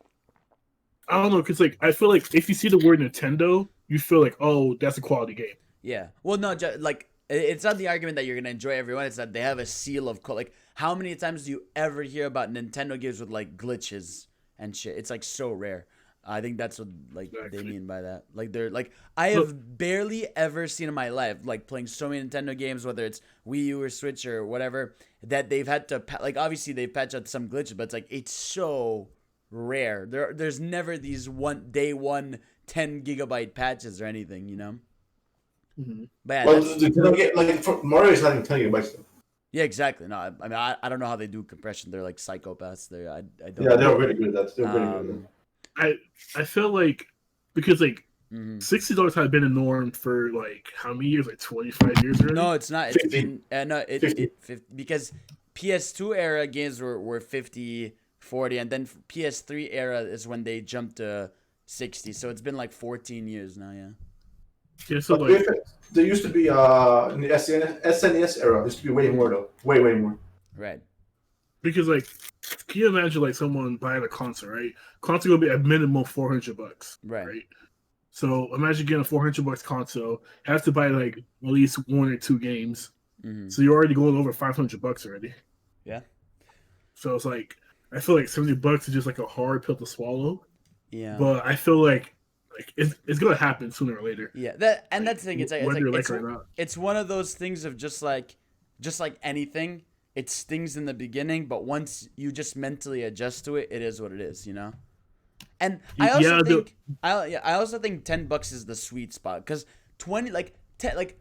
I don't know, because like I feel like if you see the word Nintendo, you feel like, oh, that's a quality game. Yeah. Well, no, like, it's not the argument that you're gonna enjoy everyone. It's that they have a seal of like, how many times do you ever hear about Nintendo games with like glitches and shit? It's like so rare. I think that's what like they mean by that. Like, they're like, I have barely ever seen in my life, like playing so many Nintendo games, whether it's Wii U or Switch or whatever, that they've had to like, obviously they've patched out some glitches, but it's like, it's so rare. There's never these day one 10 gigabyte patches or anything, you know. But yeah, like Mario is not even 10 gigabytes though. Yeah, exactly. No, I mean, I don't know how they do compression. They're like psychopaths. I don't. Yeah, they're really good at that. They're really good at that. I feel like, because like $60 had been a norm for like how many years? Like 25 years already? No, it's not. It's 50. Been because PS2 era games were 50, 40, and then PS3 era is when they jumped to 60. So it's been like 14 years now. Yeah. Yeah. So like, there used to be in the SNES era. There used to be way more though. Way more. Right. Because like, can you imagine like someone buying a console, right? Console gonna be at minimum $400, right? So imagine getting a $400 console, have to buy like at least 1 or 2 games, so you're already going over $500 already. Yeah. So it's like, I feel like $70 is just like a hard pill to swallow. Yeah. But I feel like it's gonna happen sooner or later. Yeah. That's the thing. It's one of those things of just like anything. It stings in the beginning, but once you just mentally adjust to it, it is what it is, you know? And I also Yeah, think I also think $10 is the sweet spot because 20 like 10 like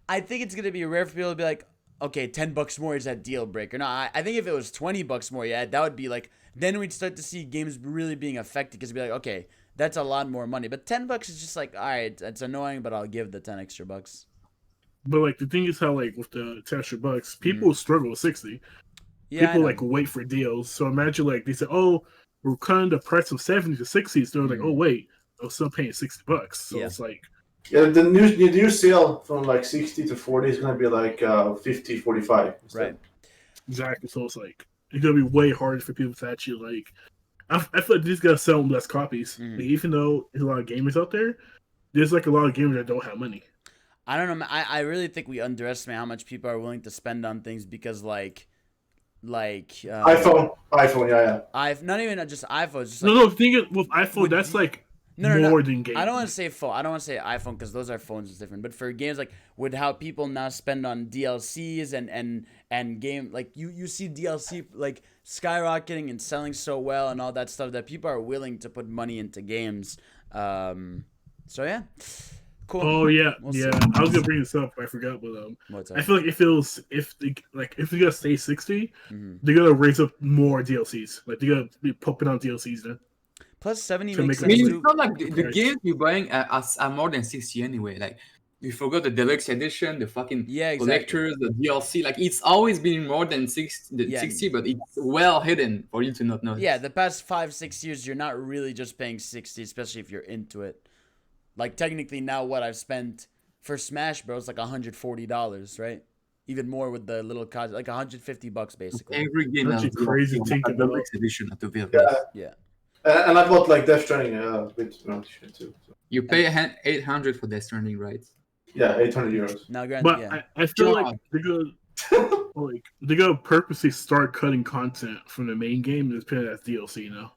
I think it's gonna be rare for people to be like, okay, $10 more is that deal breaker. No, I think if it was $20 more, yeah, that would be like then we'd start to see games really being affected because it'd be like, okay, that's a lot more money. But $10 is just like, all right, it's annoying, but I'll give the 10 extra bucks. But like the thing is how like with the $10 people struggle with 60. Yeah, People like wait for deals. So imagine like they say, oh, we're cutting the price from 70 to 60. So they're like, oh wait, I'm still paying $60. So it's like the new sale from like 60 to 40 is gonna be like 50, 45. Right. Exactly. So it's like it's gonna be way harder for people to actually like. I feel like these guys sell less copies. Like, even though there's a lot of gamers out there, there's like a lot of gamers that don't have money. I don't know. I really think we underestimate how much people are willing to spend on things because like iPhone, yeah. Not even just iPhones. Just No, the thing is with iPhone, that's like more than games. I don't want to say phone. I don't want to say iPhone because those are phones. It's different. But for games, like with how people now spend on DLCs and game, like you see DLC like skyrocketing and selling so well and all that stuff that people are willing to put money into games. So yeah. Cool. Oh yeah, We'll yeah. see. I was gonna bring this up, but I forgot. But What's I feel like if they gotta stay 60, they gotta raise up more DLCs. Like they gotta be pumping on DLCs then. Plus 70 To makes make sense it- too. It's not like the games you're buying are more than 60 anyway. Like you forgot the deluxe edition, the fucking collectors, the DLC. Like it's always been more than 60, but it's well hidden for you to not know. Yeah, the past 5-6 years, you're not really just paying 60, especially if you're into it. Like technically now, what I've spent for Smash Bros like $140, right? Even more with the little cost, like $150 basically. Every game That's has crazy thinking the about. deluxe edition at the very Yeah. And I bought like Death Stranding with shit too. So. You pay 800 for Death Stranding, right? Yeah, 800 euros. Now, granted, But yeah. I feel like they're gonna purposely start cutting content from the main game and just put it as DLC now.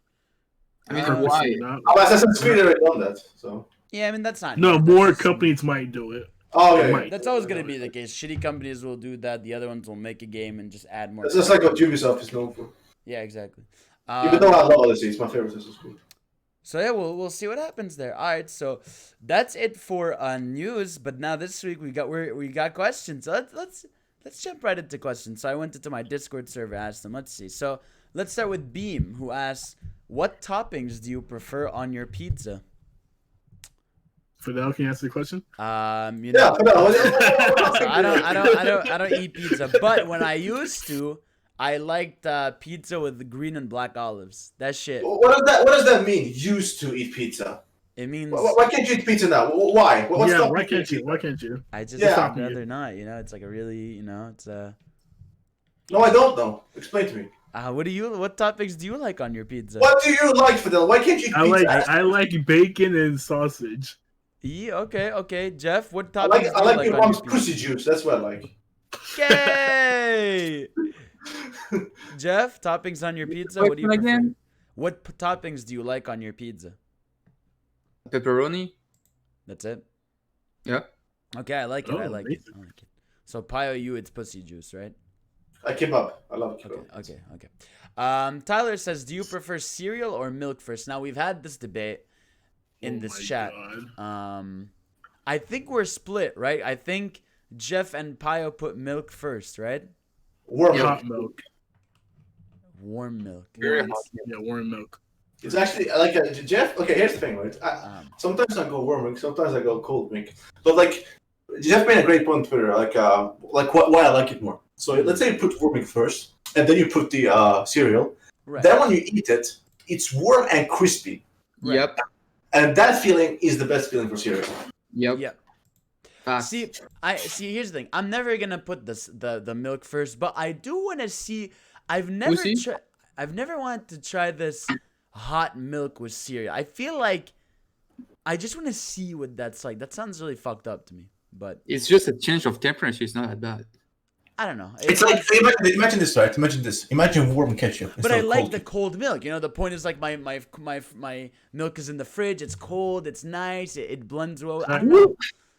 I mean, Purposely, why? not- Assassin's Creed already done that, so. Yeah, I mean that's not. No, that's more just- companies might do it. Oh yeah, Might. That's always gonna be the case. Shitty companies will do that. The other ones will make a game and just add more. It's just like what Ubisoft is known for. Yeah, exactly. Even though I love Odyssey, it's my favorite Assassin's Creed. So yeah, we'll see what happens there. All right, so that's it for news. But now this week we got questions. So let's jump right into questions. So I went into my Discord server, asked them. Let's see. So let's start with Beam, who asks, "What toppings do you prefer on your pizza?" Fadel, can you answer the question? You Yeah, know, no, so I don't eat pizza, but when I used to, I liked pizza with green and black olives. That shit. What does that mean? Used to eat pizza. It means Why can't you eat pizza now? Why? What's Yeah, stopping why you can't you? eat Why pizza? can't you? I just Yeah. would rather not. You know, it's like a really, you know, it's No, I don't know. Explain to me. What toppings do you like on your pizza? What do you like, Fidel? Why can't you eat pizza? I like bacon and sausage. Yeah, okay. Jeff, what I toppings like do you like your on mom's your pussy pizza? juice. That's what I like. Yay! Jeff, toppings on your pizza? What do you Question prefer? again? What toppings do you like on your pizza? Pepperoni. That's it? Yeah. Okay, I like it. I Oh, like amazing. it. I like it. So, Pio, you, it's pussy juice, right? I kebab. I love kebab. Okay. Tyler says, do you prefer cereal or milk first? Now, we've had this debate in Oh this my chat. God. I think we're split, right? I think Jeff and Pio put milk first, right? Warm Hot milk. milk. Warm milk. Very Nice. hot. Yeah, warm milk. It's actually like Jeff. Okay, here's the thing, right? Sometimes I go warm milk, sometimes I go cold milk. But like Jeff made a great point on Twitter, why I like it more. So let's say you put warm milk first, and then you put the cereal. Right. Then when you eat it, it's warm and crispy, Right. Yep. and that feeling is the best feeling for cereal. Yep. Yep. Facts. See, here's the thing. I'm never gonna put the milk first, but I do want to see. I've never wanted to try this hot milk with cereal. I feel like I just want to see what that's like. That sounds really fucked up to me, but It's just a change of temperature. It's not that bad. I don't know. It's like imagine this, right? Imagine this. Imagine warm ketchup. But I like the cold milk. You know, the point is like my milk is in the fridge. It's cold. It's nice. It blends well. I don't know.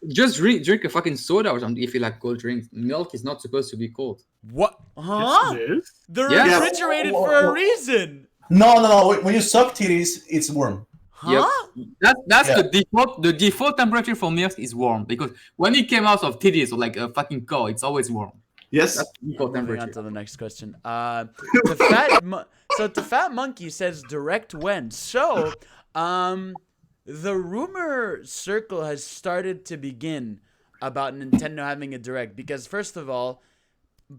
Just drink a fucking soda or something if you like cold drinks. Milk is not supposed to be cold. What? Huh? Yes, it is. They're Yeah. refrigerated for a reason. No. When you suck titties, it's warm. Huh? That's Yeah. the default temperature for milk is warm because when it came out of titties or like a fucking cow, it's always warm. Yes. That's the default Moving on temperature. to the next question. To Fat Monkey says direct when. So, the rumor circle has started to begin about Nintendo having a direct because first of all,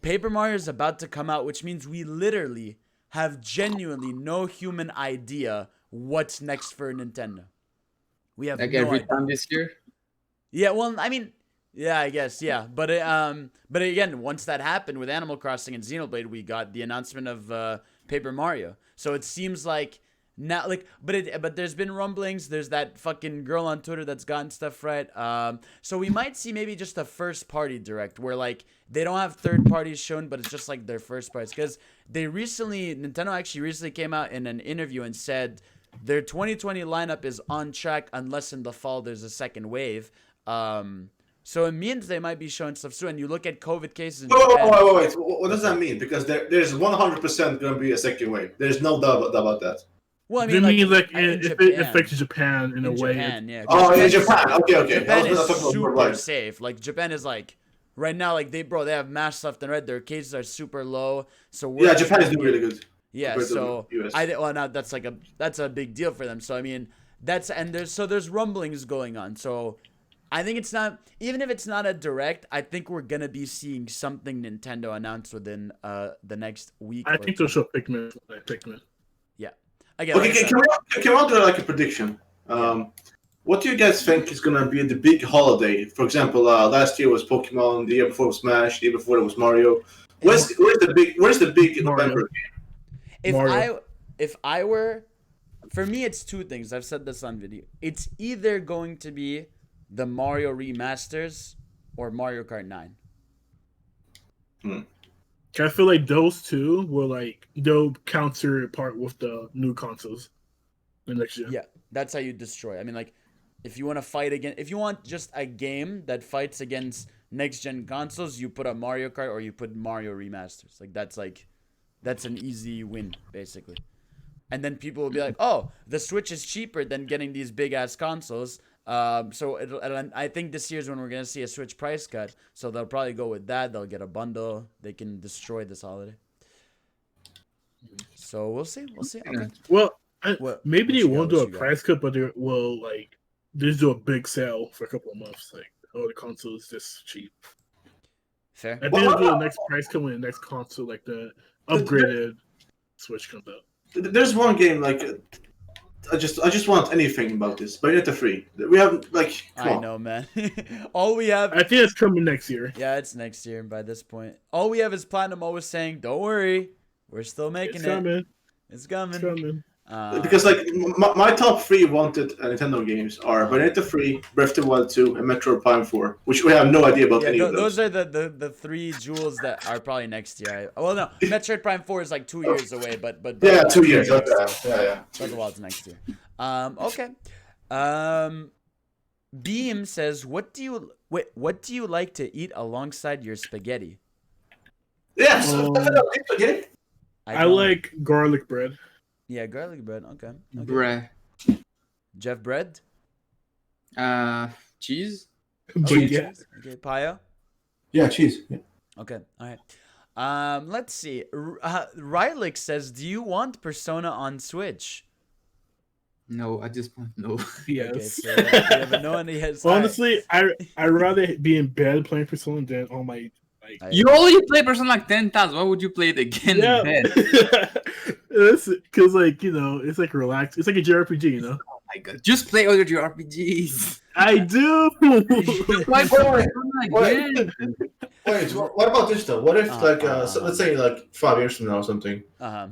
Paper Mario is about to come out, which means we literally have genuinely no human idea what's next for Nintendo. We have Like no every idea. time this year. Yeah, well, I mean, yeah, I guess, yeah, but again, once that happened with Animal Crossing and Xenoblade, we got the announcement of Paper Mario. So it seems like now, like, but there's been rumblings. There's that fucking girl on Twitter that's gotten stuff right. So we might see maybe just a first party direct where like they don't have third parties shown, but it's just like their first parties because Nintendo actually recently came out in an interview and said their 2020 lineup is on track unless in the fall there's a second wave. So it means they might be showing stuff soon. And you look at COVID cases in Japan. Wait. What does that mean? Because there's 100% going to be a second wave. There's no doubt about that. Well, I They mean, mean like in if Japan. it affects Japan in a way. Japan, yeah. Oh, in Japan's- Japan. Okay. Japan I is was talking about super worldwide. safe. Like Japan is like right now, like they have masks left and right. Their cases are super low. So we're Yeah, Japan is doing really good. Yeah, compared to so the US. now that's a big deal for them. So I mean, there's rumblings going on. So I think it's not, even if it's not a direct, I think we're gonna be seeing something Nintendo announced within the next week. I or think two. they'll show Pikmin. Yeah. Again, Okay, like I said, can we all do like a prediction? What do you guys think is gonna be the big holiday? For example, last year was Pokemon, the year before was Smash, the year before it was Mario. Where's the big Mario. November? Mario. if I were, for me, it's two things. I've said this on video. It's either going to be the Mario remasters or Mario Kart 9. I feel like those two will like they'll counterpart with the new consoles the next year. Yeah, that's how you destroy. I mean, like, if you want to fight again, if you want just a game that fights against next gen consoles, you put a Mario Kart or you put Mario remasters. That's an easy win basically. And then people will be like, "Oh, the Switch is cheaper than getting these big ass consoles." I think this year's when we're gonna see a Switch price cut. So they'll probably go with that. They'll get a bundle. They can destroy this holiday. So we'll see. Okay. Well, what maybe they you won't got, do a what you got? price cut, but they will like just do a big sale for a couple of months. Like, oh, the console is just cheap. Fair. I think they'll do the next price cut when the next console, like the upgraded Switch, comes out. There's one game like I just want anything about this. Bayonetta 3. We have like come I on. know, man. All we have. I think it's coming next year. Yeah, it's next year by this point. All we have is Platinum always saying, "Don't worry, we're still making It's it. coming. It's coming." It's coming. Because like my top 3 wanted Nintendo games are Bayonetta 3, Breath of the Wild 2, and Metroid Prime 4, which we have no idea about Yeah, any of those. those are the three jewels that are probably next year. Well, no, Metroid Prime 4 is like 2 years away, but Yeah, Breath 2 of the years. Wild Okay. next year. Yeah. Breath of the Wild's next year. Okay. Beam says, "What do you like to eat alongside your spaghetti?" Yeah. So, Um, definitely spaghetti. I don't- like garlic bread. Yeah, garlic bread. Okay. Bruh. Jeff bread. Cheese. But Okay, yeah, cheese. Okay, Paya. Yeah, cheese. Yeah. Okay, all right. Let's see. Rylick says, "Do you want Persona on Switch?" No, at this point, no. yes. Okay, so we have a no and a yes. Honestly, I rather be in bed playing Persona than on my like. You already play Persona like 10 times. Why would you play it again Yeah, in bed? it's because like it's like relaxed. It's like a JRPG, Oh my god. Just play other RPGs. I do. Why play Persona again? Wait, what about this though? What if so let's say like 5 years from now or something,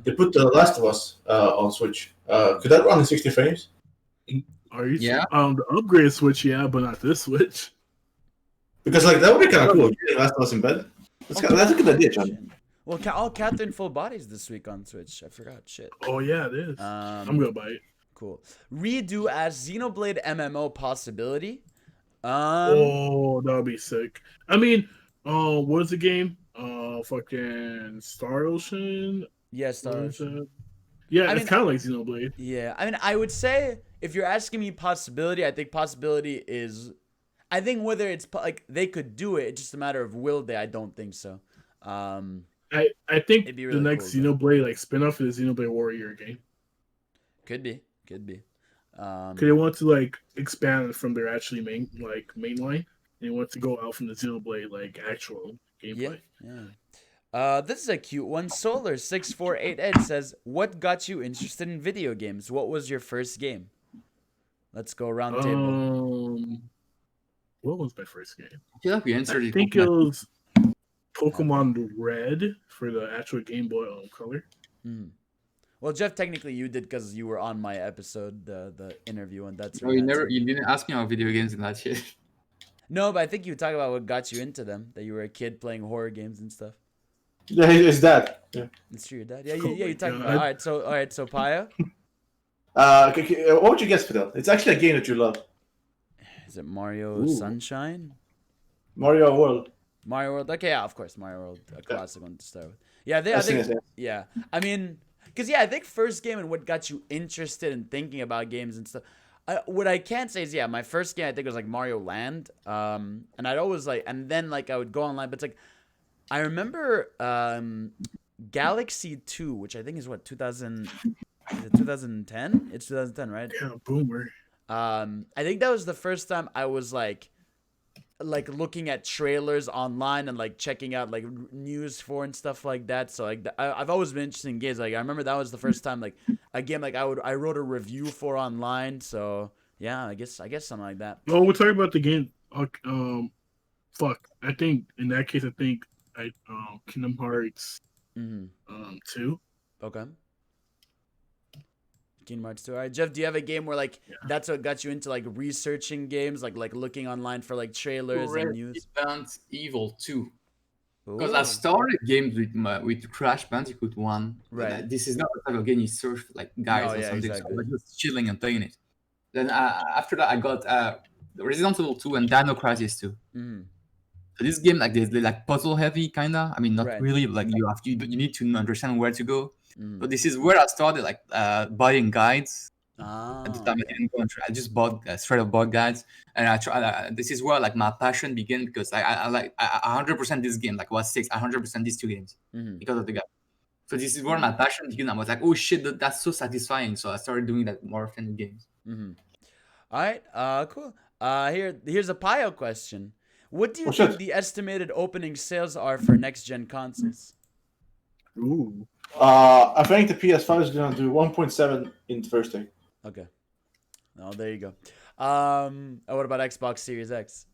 they put The Last of Us on Switch? Could that run in 60 frames? Are you? Yeah. The upgrade Switch, yeah, but not this Switch. Because like that would be kind of cool. Getting Last of Us in bed. That's a good idea, John. Well, Catherine Full Bodies this week on Switch. I forgot. Shit. Oh yeah, it is. I'm gonna buy it. Cool. Redo as Xenoblade MMO possibility. Oh, that would be sick. I mean, what is the game? Fucking Star Ocean. Yes, What is that? Yeah, I it's mean- kind of like Xenoblade. Yeah, I mean, I would say if you're asking me possibility, I think possibility is, I think whether it's like they could do it, it's just a matter of will they. I don't think so. I think It'd be the really next cool, though. Xenoblade like spin-off is Xenoblade Warrior game. Could be. Cause they want to like expand from their actually main line. They want to go out from the Xenoblade like actual gameplay. Yeah. This is a cute one. Solar6488 says, "What got you interested in video games? What was your first game?" Let's go around table. What was my first game? I feel like we answered I it. think it was Pokemon Red for the actual Game Boy Color. Well, Jeff, technically you did because you were on my episode, the interview, and that's. No, you didn't ask me about video games and that shit. No, but I think you talk about what got you into them. That you were a kid playing horror games and stuff. Yeah, it's that. Yeah. It's true, your dad. Yeah, Oh you my talked about. God. All right, so Paya, What would you guess, Fidel? It's actually a game that you love. is it Mario Ooh. Sunshine? Mario World. Mario World. Okay, yeah, of course, Mario World, a classic one to start with. Yeah, I I've seen think. it, Yeah, I mean, because I think first game and what got you interested in thinking about games and stuff. What I can say is, my first game I think was like Mario Land. And I'd always like, and then like I would go online, but it's like, I remember Galaxy 2, which I think is what 2000. Is it 2010? It's 2010, right? Yeah, boomer. I think that was the first time I was like looking at trailers online and like checking out like news for and stuff like that. So like I've always been interested in games. Like I remember that was the first time like a game like I wrote a review for online. So yeah, I guess something like that. Oh, we're talking about the game. Fuck. I think in that case, Kingdom Hearts 2. Okay. Kingdom Hearts 2. All right, Jeff, do you have a game where like that's what got you into like researching games, like looking online for like trailers and news? Resident Evil 2. Because I started games with Crash Bandicoot 1. Right. This is not the type of game you search like guys No, or yeah, something. exactly. So I was just chilling and playing it. Then after that, I got Resident Evil 2 and Dino Crisis 2. So this game like they're like puzzle heavy kinda. I mean, not Right. really. Like you need to understand where to go. But this is where I started like buying guides. At the time, I didn't go and try. I just bought straight up bought guides, and I try. This is where like my passion began because I like 100% this game. Like was 100% these two games because of the guy. So this is where my passion began. I was like, oh shit, that's so satisfying. So I started doing that more often in games. All right, cool. Here's a Pio question. What do you What's think that? the estimated opening sales are for next gen consoles? Ooh. I think the PS5 is gonna do 1.7 in the first day. Okay. Oh, there you go. What about Xbox Series X?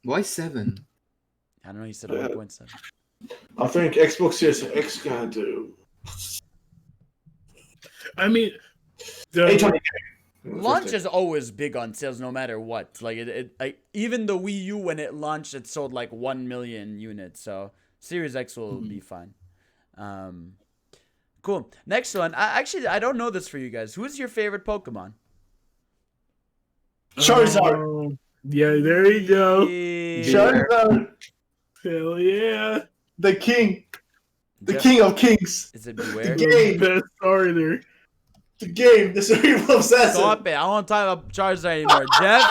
Why 7? I don't know. You said 1.7. I think Xbox Series X gonna do I mean, 800. Launch is always big on sales, no matter what. Like even the Wii U when it launched, it sold like 1 million units. So Series X will be fine. Cool. Next one. I don't know this for you guys. Who's your favorite Pokemon? Charizard. Yeah, there you go. Charizard, Hell yeah. the king, the Jeff, king of kings, Is it Beware? The game. Best starter. the game, the cerebral assassin. Stop it. I don't want to talk about Charizard anymore. Jeff?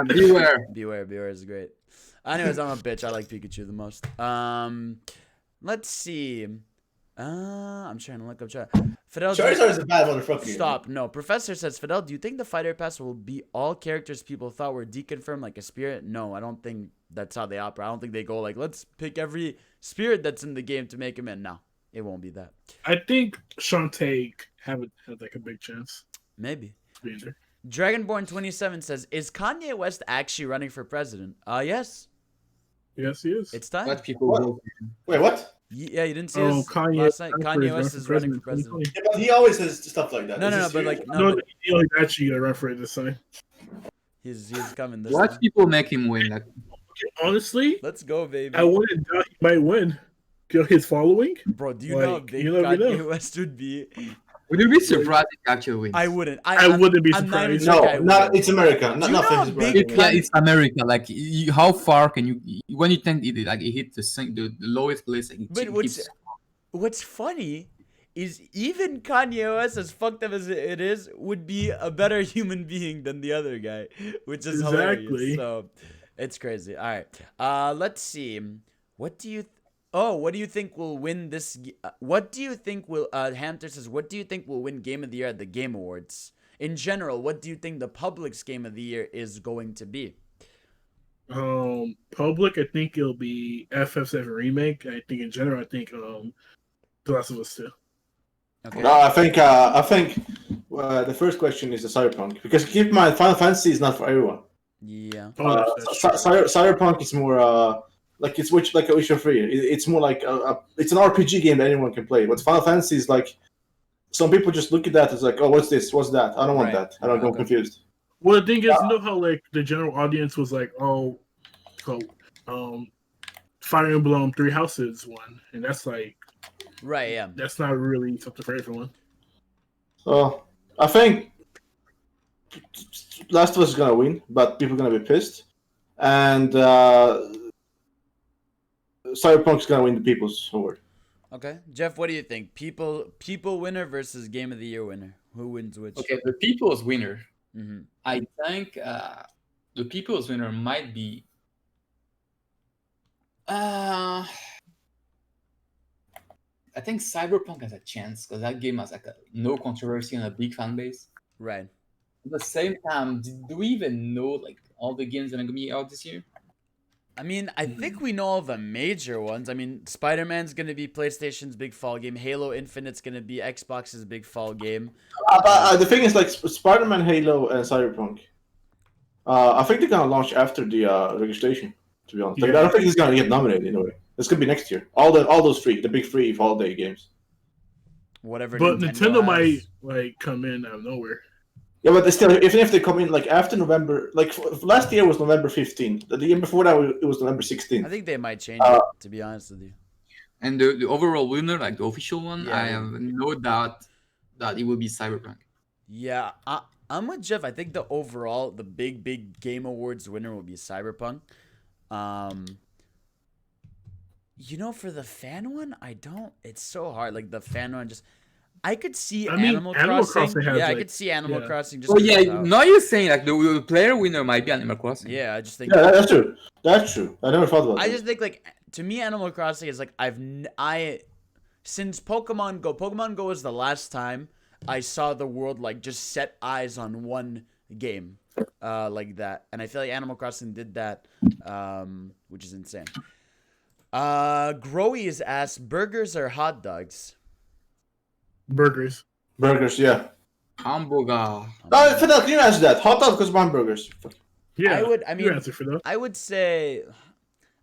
Beware. Beware is great. Anyways, I'm a bitch. I like Pikachu the most. Let's see. I'm trying to look up Fidel. Charizard is a bad motherfucker. Stop. No. Professor says, Fidel, do you think the Fighter Pass will be all characters people thought were deconfirmed like a spirit? No, I don't think that's how they operate. I don't think they go like, let's pick every spirit that's in the game to make him in. No, it won't be that. I think Shantae has like a big chance Maybe. to be in there. Dragonborn27 says, is Kanye West actually running for president? Yes. Yes, he is. It's time. What people What? go. Wait, what? Yeah, you didn't see Oh, this Kanye last night. West Kanye West is running for president. 2020. Yeah, but he always says stuff like that. No, Is no, this but serious? like, No, but he's actually gonna run for it this time. he's coming this Watch time. people make him win. Like, Honestly, Let's go, baby. I wouldn't doubt he might win. His following? Bro, do you know how Like, big you never Kanye know. West would be? would you be surprised if he actually wins? I wouldn't. I wouldn't be I'm not even surprised. sure No, I not. would. It's America. Do you Nothing know is how Brand. big Yeah, it's America. Like, how far can you? When you think it hit the lowest place, like, But what's funny is even Kanye West, as fucked up as it is, would be a better human being than the other guy, which is hilarious. Exactly. So it's crazy. All right. Let's see. What do you? What do you think will win this? What do you think will? Hamster says, what do you think will win Game of the Year at the Game Awards? In general, what do you think the public's Game of the Year is going to be? Public, I think it'll be FF7 remake. I think in general, I think The Last of Us 2. Okay. No, I think the first question is the Cyberpunk, because keep in mind Final Fantasy is not for everyone. Yeah. That's true. Cyberpunk is more like it's like a Witcher 3. It's more like it's an RPG game that anyone can play. But Final Fantasy is like some people just look at that as like, oh, what's this? What's that? I don't want Right. that. I don't get confused. Well, the thing is, you know how like the general audience was like, oh, so Fire Emblem Three Houses one, and that's like, Right. Yeah. that's not really something for everyone. So I think Last of Us is gonna win, but people are gonna be pissed, and Cyberpunk is gonna win the people's award. Okay, Jeff, what do you think? People winner versus Game of the Year winner. Who wins which? Okay, the people's winner. Mm-hmm. I think the people's winner might be. I think Cyberpunk has a chance because that game has like no controversy and a big fan base. Right. At the same time, do we even know like all the games that are gonna be out this year? I mean, I think we know all the major ones. I mean, Spider-Man's gonna be PlayStation's big fall game. Halo Infinite's gonna be Xbox's big fall game. But the thing is, like Spider-Man, Halo, and Cyberpunk, I think they're gonna launch after the registration. To be honest, like, I don't think it's gonna get nominated in a way. It's gonna be next year. All those three, the big three holiday games. Whatever. But Nintendo has. might like come in out of nowhere. Yeah, but still, even if they come in like after November, like last year was November 15th. The year before that it was November 16th. I think they might change it. To be honest with you. And the overall winner, like the official one, Yeah. I have no doubt that it will be Cyberpunk. Yeah, I'm with Jeff. I think the big Game Awards winner will be Cyberpunk. For the fan one, it's so hard. Like the fan one, I could see Animal Crossing. has, I like, could see Animal yeah. Crossing. Just Oh 'cause yeah, it's out. now you're saying like the player winner might be Animal Crossing. Yeah, I just think. Yeah, that's true. That's true. I never thought about I that. just think like to me, Animal Crossing is like since Pokemon Go was the last time I saw the world like just set eyes on one game like that, and I feel like Animal Crossing did that, which is insane. Growy is asked, burgers or hot dogs? Burgers. Burgers, yeah. Hamburger. No, Fadel, can you answer that? Hot dog because mine burgers. Yeah, I mean, you answer for that. I would say,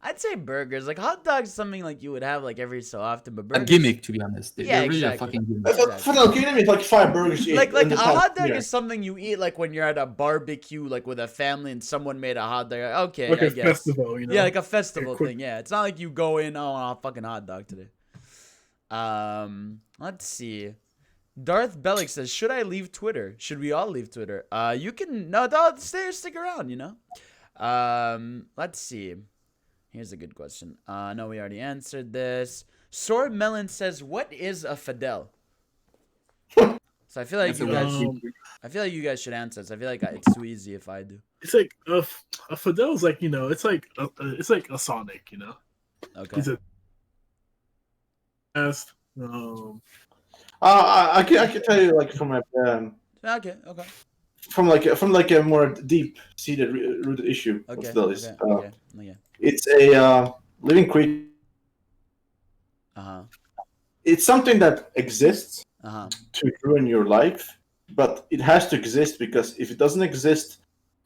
I'd say burgers. Like hot dogs, something like you would have like every so often, but A burgers. gimmick, to be honest. Yeah, They're really a exactly. fucking gimmick. Fadel, can you name me like 5 burgers you eat Like in a the past hot dog year? is something you eat like when you're at a barbecue, like with a family, and someone made a hot dog. Okay, Like I a guess. festival, you know. Yeah, like a festival quick- thing. Yeah, it's not like you go in, oh, I'll fucking hot dog today. Let's see. Darth Bellick says, should I leave Twitter? Should we all leave Twitter? You can stick around, you know. Let's see. Here's a good question. No, we already answered this. Sword Melon says, what is a Fadel? So I feel like you guys should answer this. I feel like it's too easy if I do. It's like a Fidel's like, you know, it's like a Sonic, you know. Okay. He's a I can tell you like from Okay. from like a more deep seated rooted issue. Of Okay. Uh, Fidelis. Okay. It's a living creature. It's something that exists to ruin your life, but it has to exist because if it doesn't exist,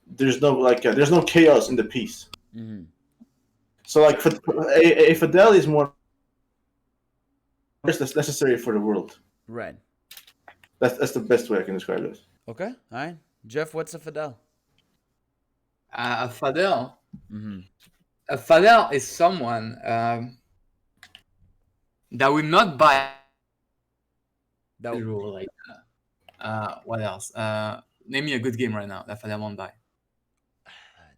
there's no chaos in the piece. Mm-hmm. So like a Fidel is more that's necessary for the world. Right. That's the best way I can describe it. Okay. All right. Jeff, what's a Fidel? A Fadel. Mm-hmm. A Fadel is someone that will not buy. Like, what else? Name me a good game right now that Fadel won't buy.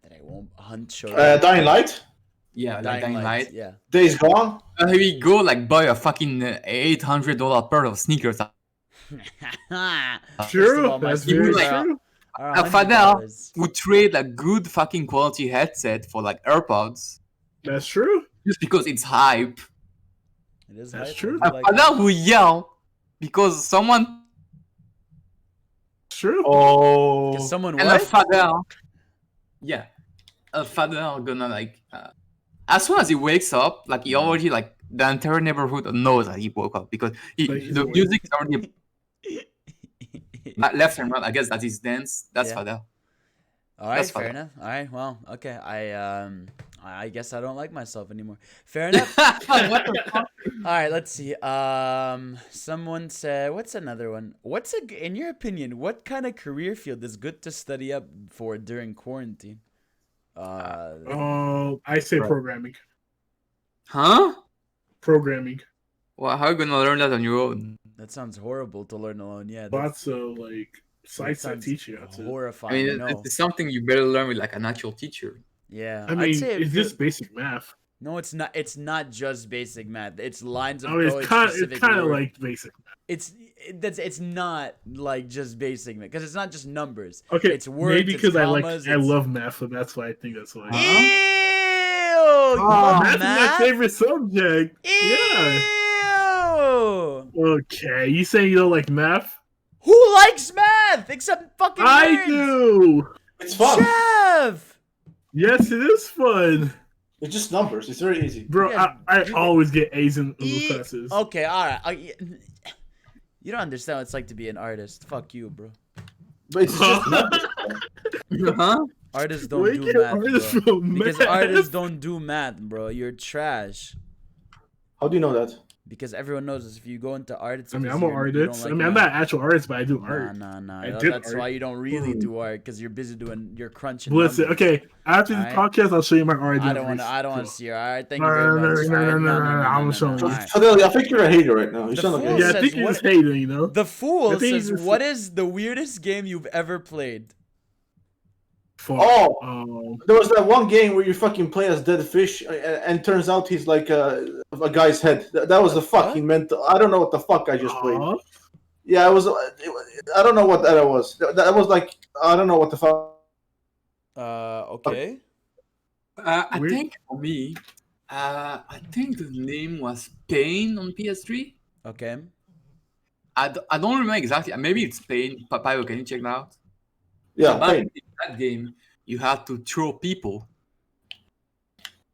That I won't hunt show. Dying Light. Yeah, like Dying Light. Yeah. Days Gone. We go like buy a fucking $800 pair of sneakers. True, my that's very sneakers true. are Fadel $100. would trade a good fucking quality headset for like AirPods That's true. just because it's hype. It is That's hype. true. I do like Fadel would yell because someone That's true. Oh. Cause someone and a what? Fadel, yeah, a Fadel gonna like as soon as he wakes up, like he already like the entire neighborhood knows that he woke up because Like he's the awake. music is already left and right. I guess that is dance. That's Yeah. Fadel. All right, That's fair fine. enough. All right, well, okay. I guess I don't like myself anymore. Fair enough. What the fuck? All right, let's see. Someone said, what's another one? In your opinion, what kind of career field is good to study up for during quarantine? I say Right. programming. Huh? Programming. Well, how are you gonna learn that on your own? That sounds horrible to learn alone. Yeah, Lots of that like sites that sounds teach you how to. I horrifying. mean, it's something you better learn with like an actual teacher. Yeah, I I'd mean, say if it's you're- just basic math. no, it's not. It's not just basic math. It's lines of I mean, code. it's kind specific of word. like basic. It's not like just basic math because it's not just numbers. Okay, It's words, maybe it's because I commas, I it's- love math, so that's why I think that's why. Ew! You love Math is my math? favorite subject. Yeah. Ew! Okay, you saying you don't like math? Who likes math except fucking I nerds? do. It's fun. Jeff! Yes, it is fun, It's just numbers. It's very easy. bro. Yeah, I you- always get A's in those E- classes. Okay, all right. You don't understand what it's like to be an artist. Fuck you, bro. But it's just numbers. Huh? Artists don't Where do get math, artists bro. from Because math? artists don't do math, bro. You're trash. How do you know that? Because everyone knows this. If you go into art, it's I mean, because I'm an you don't artist. like I mean, I'm math. not an actual artist, but I do art. Nah. I did That's art. why you don't really do art because you're busy doing your crunching. Listen, numbers. okay. After this Alright. podcast, I'll show you my art. I don't want to see her. All right, thank you No, very no, much. no, All right, no, no, no, I'm showing you. all right. Fadel, I think you're a hater right now. You The sound like fool a Yeah, hater. I think says you're what- just hating, you know? The fool I think says, he's- "What is the weirdest game you've ever played?" Fuck. Oh, there was that one game where you fucking play as dead fish, and turns out he's like a guy's head. That was the fucking mental. I don't know what the fuck I just played. Yeah, it was. I don't know what that was. That was like I don't know what the fuck. Okay. I Weird. think for me, I think the name was Pain on PS3. Okay. I don't remember exactly. Maybe it's Pain. Papayo, can you check that out? Yeah, Back pain. in that game, you had to throw people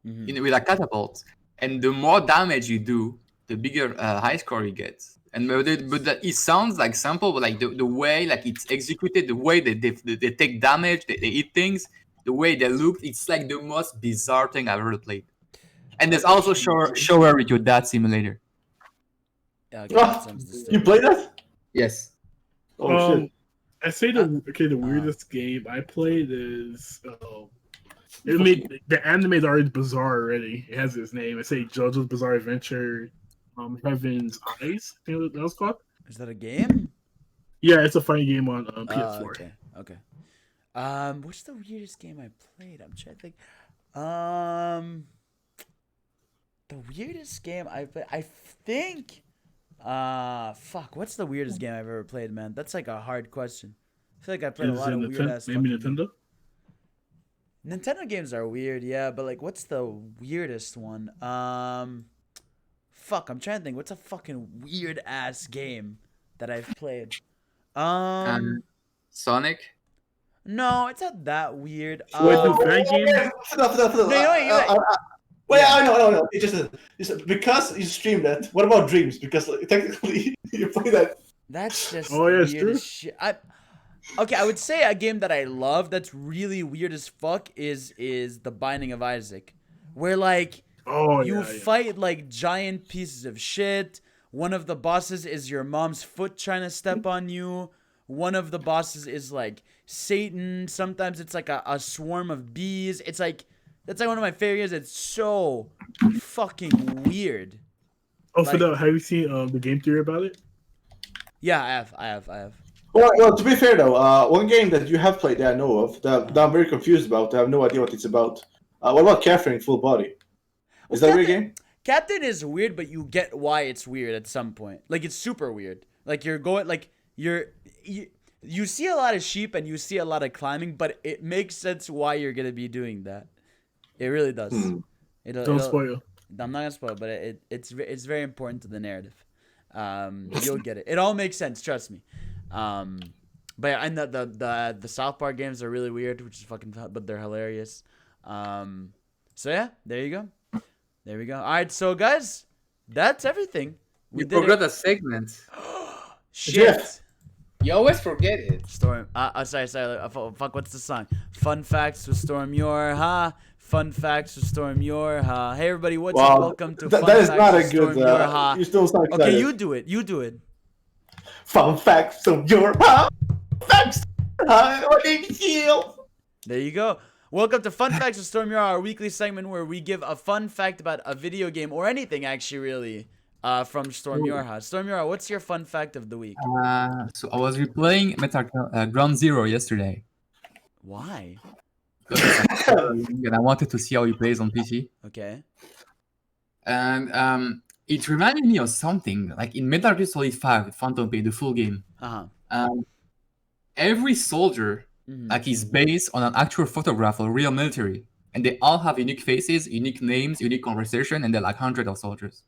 Mhm. with a catapult, and the more damage you do, the bigger high score you get. And it sounds like simple, but like the way like it's executed, the way they take damage, they eat things, the way they look, it's like the most bizarre thing I've ever played. And there's also Shower with your dad simulator. Yeah, okay, that sounds You disturbing. played that? Yes. Oh shit. I say the weirdest game I played is the anime is already bizarre already. It has its name. I say JoJo's Bizarre Adventure, Heaven's Eyes. I think that was called. Is that a game? Yeah, it's a funny game on PS4. Okay. What's the weirdest game I played? I'm trying to think. The weirdest game I played. I think. Fuck. What's the weirdest game I've ever played, man? That's like a hard question. I feel like I played a Is lot it of weird ass. maybe Nintendo? Nintendo games are weird, yeah, but like, what's the weirdest one? Fuck, I'm trying to think. What's a fucking weird ass game that I've played? Sonic. No, it's not that weird. Wait, the fan game? Wait, I know. It's because you streamed that. What about Dreams? Because like, technically you play that. That's just Oh, yeah, it's weird true. as shit. Okay, I would say a game that I love that's really weird as fuck is The Binding of Isaac, where like you fight like giant pieces of shit. One of the bosses is your mom's foot trying to step on you. One of the bosses is like Satan. Sometimes it's like a swarm of bees. It's like that's like one of my favorites. It's so fucking weird. Oh, Like- Fidel, have you seen the game theory about it? Yeah, I have. Well, to be fair though, one game that you have played that I know of that I'm very confused about. I have no idea what it's about. What about Catherine Full Body? Is that a weird game? Captain is weird, but you get why it's weird at some point. Like, it's super weird. Like, you see a lot of sheep and you see a lot of climbing, but it makes sense why you're gonna be doing that. It really does. Don't spoil. I'm not gonna spoil, but it's very important to the narrative. You'll get it. It all makes sense. Trust me. But yeah, and the South Park games are really weird, which is fucking, but they're hilarious. So yeah, there you go. There we go. All right, so guys, that's everything. We forgot a segment. Shit. Jeff. You always forget it. Storm. Sorry. Fuck. What's the song? Fun facts with Storm Your Ha. Fun facts with Storm Your Ha. Hey everybody, what's up? Welcome to Fun that is Facts not a with Storm good. Your Ha. You still sound excited. Okay, you do it. You do it. Fun facts of your facts. My name is Gil. There you go. Welcome to Fun Facts with Storm Your Ha, our weekly segment where we give a fun fact about a video game or anything actually, really, from Storm Your Ha. Storm Your Ha, what's your fun fact of the week? So I was replaying Ground Zero yesterday, Why? and I wanted to see how he plays on PC. Okay. And it reminded me of something like in Metal Gear Solid 5, Phantom Pain, the full game. Every soldier like is based on an actual photograph of real military, and they all have unique faces, unique names, unique conversation, and they're like hundreds of soldiers.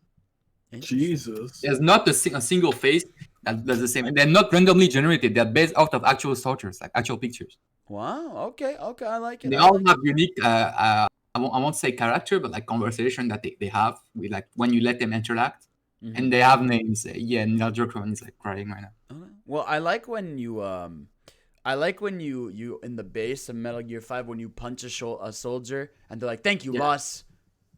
Jesus. There's not a single face that's the same, and they're not randomly generated. They're based out of actual soldiers, like actual pictures. Wow. Okay. I like it. They all have unique. I won't say character, but like conversation that they have with like when you let them interact, and they have names. Yeah, Neil Druckmann is like crying right now. Okay. Well, I like when you you in the base of Metal Gear 5 when you punch a soldier and they're like, "Thank you, boss."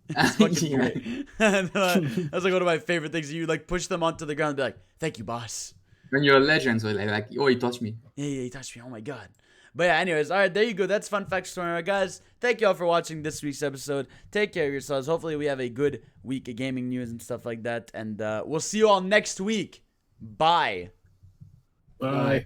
It's fucking great. That's like one of my favorite things. You like push them onto the ground and be like, "Thank you, boss." When you're a legend, so like oh, he touched me. Yeah, he touched me. Oh my god. But yeah, anyways, all right, there you go. That's Fun Fact Story. All right, guys, thank you all for watching this week's episode. Take care of yourselves. Hopefully, we have a good week of gaming news and stuff like that. And we'll see you all next week. Bye. Bye.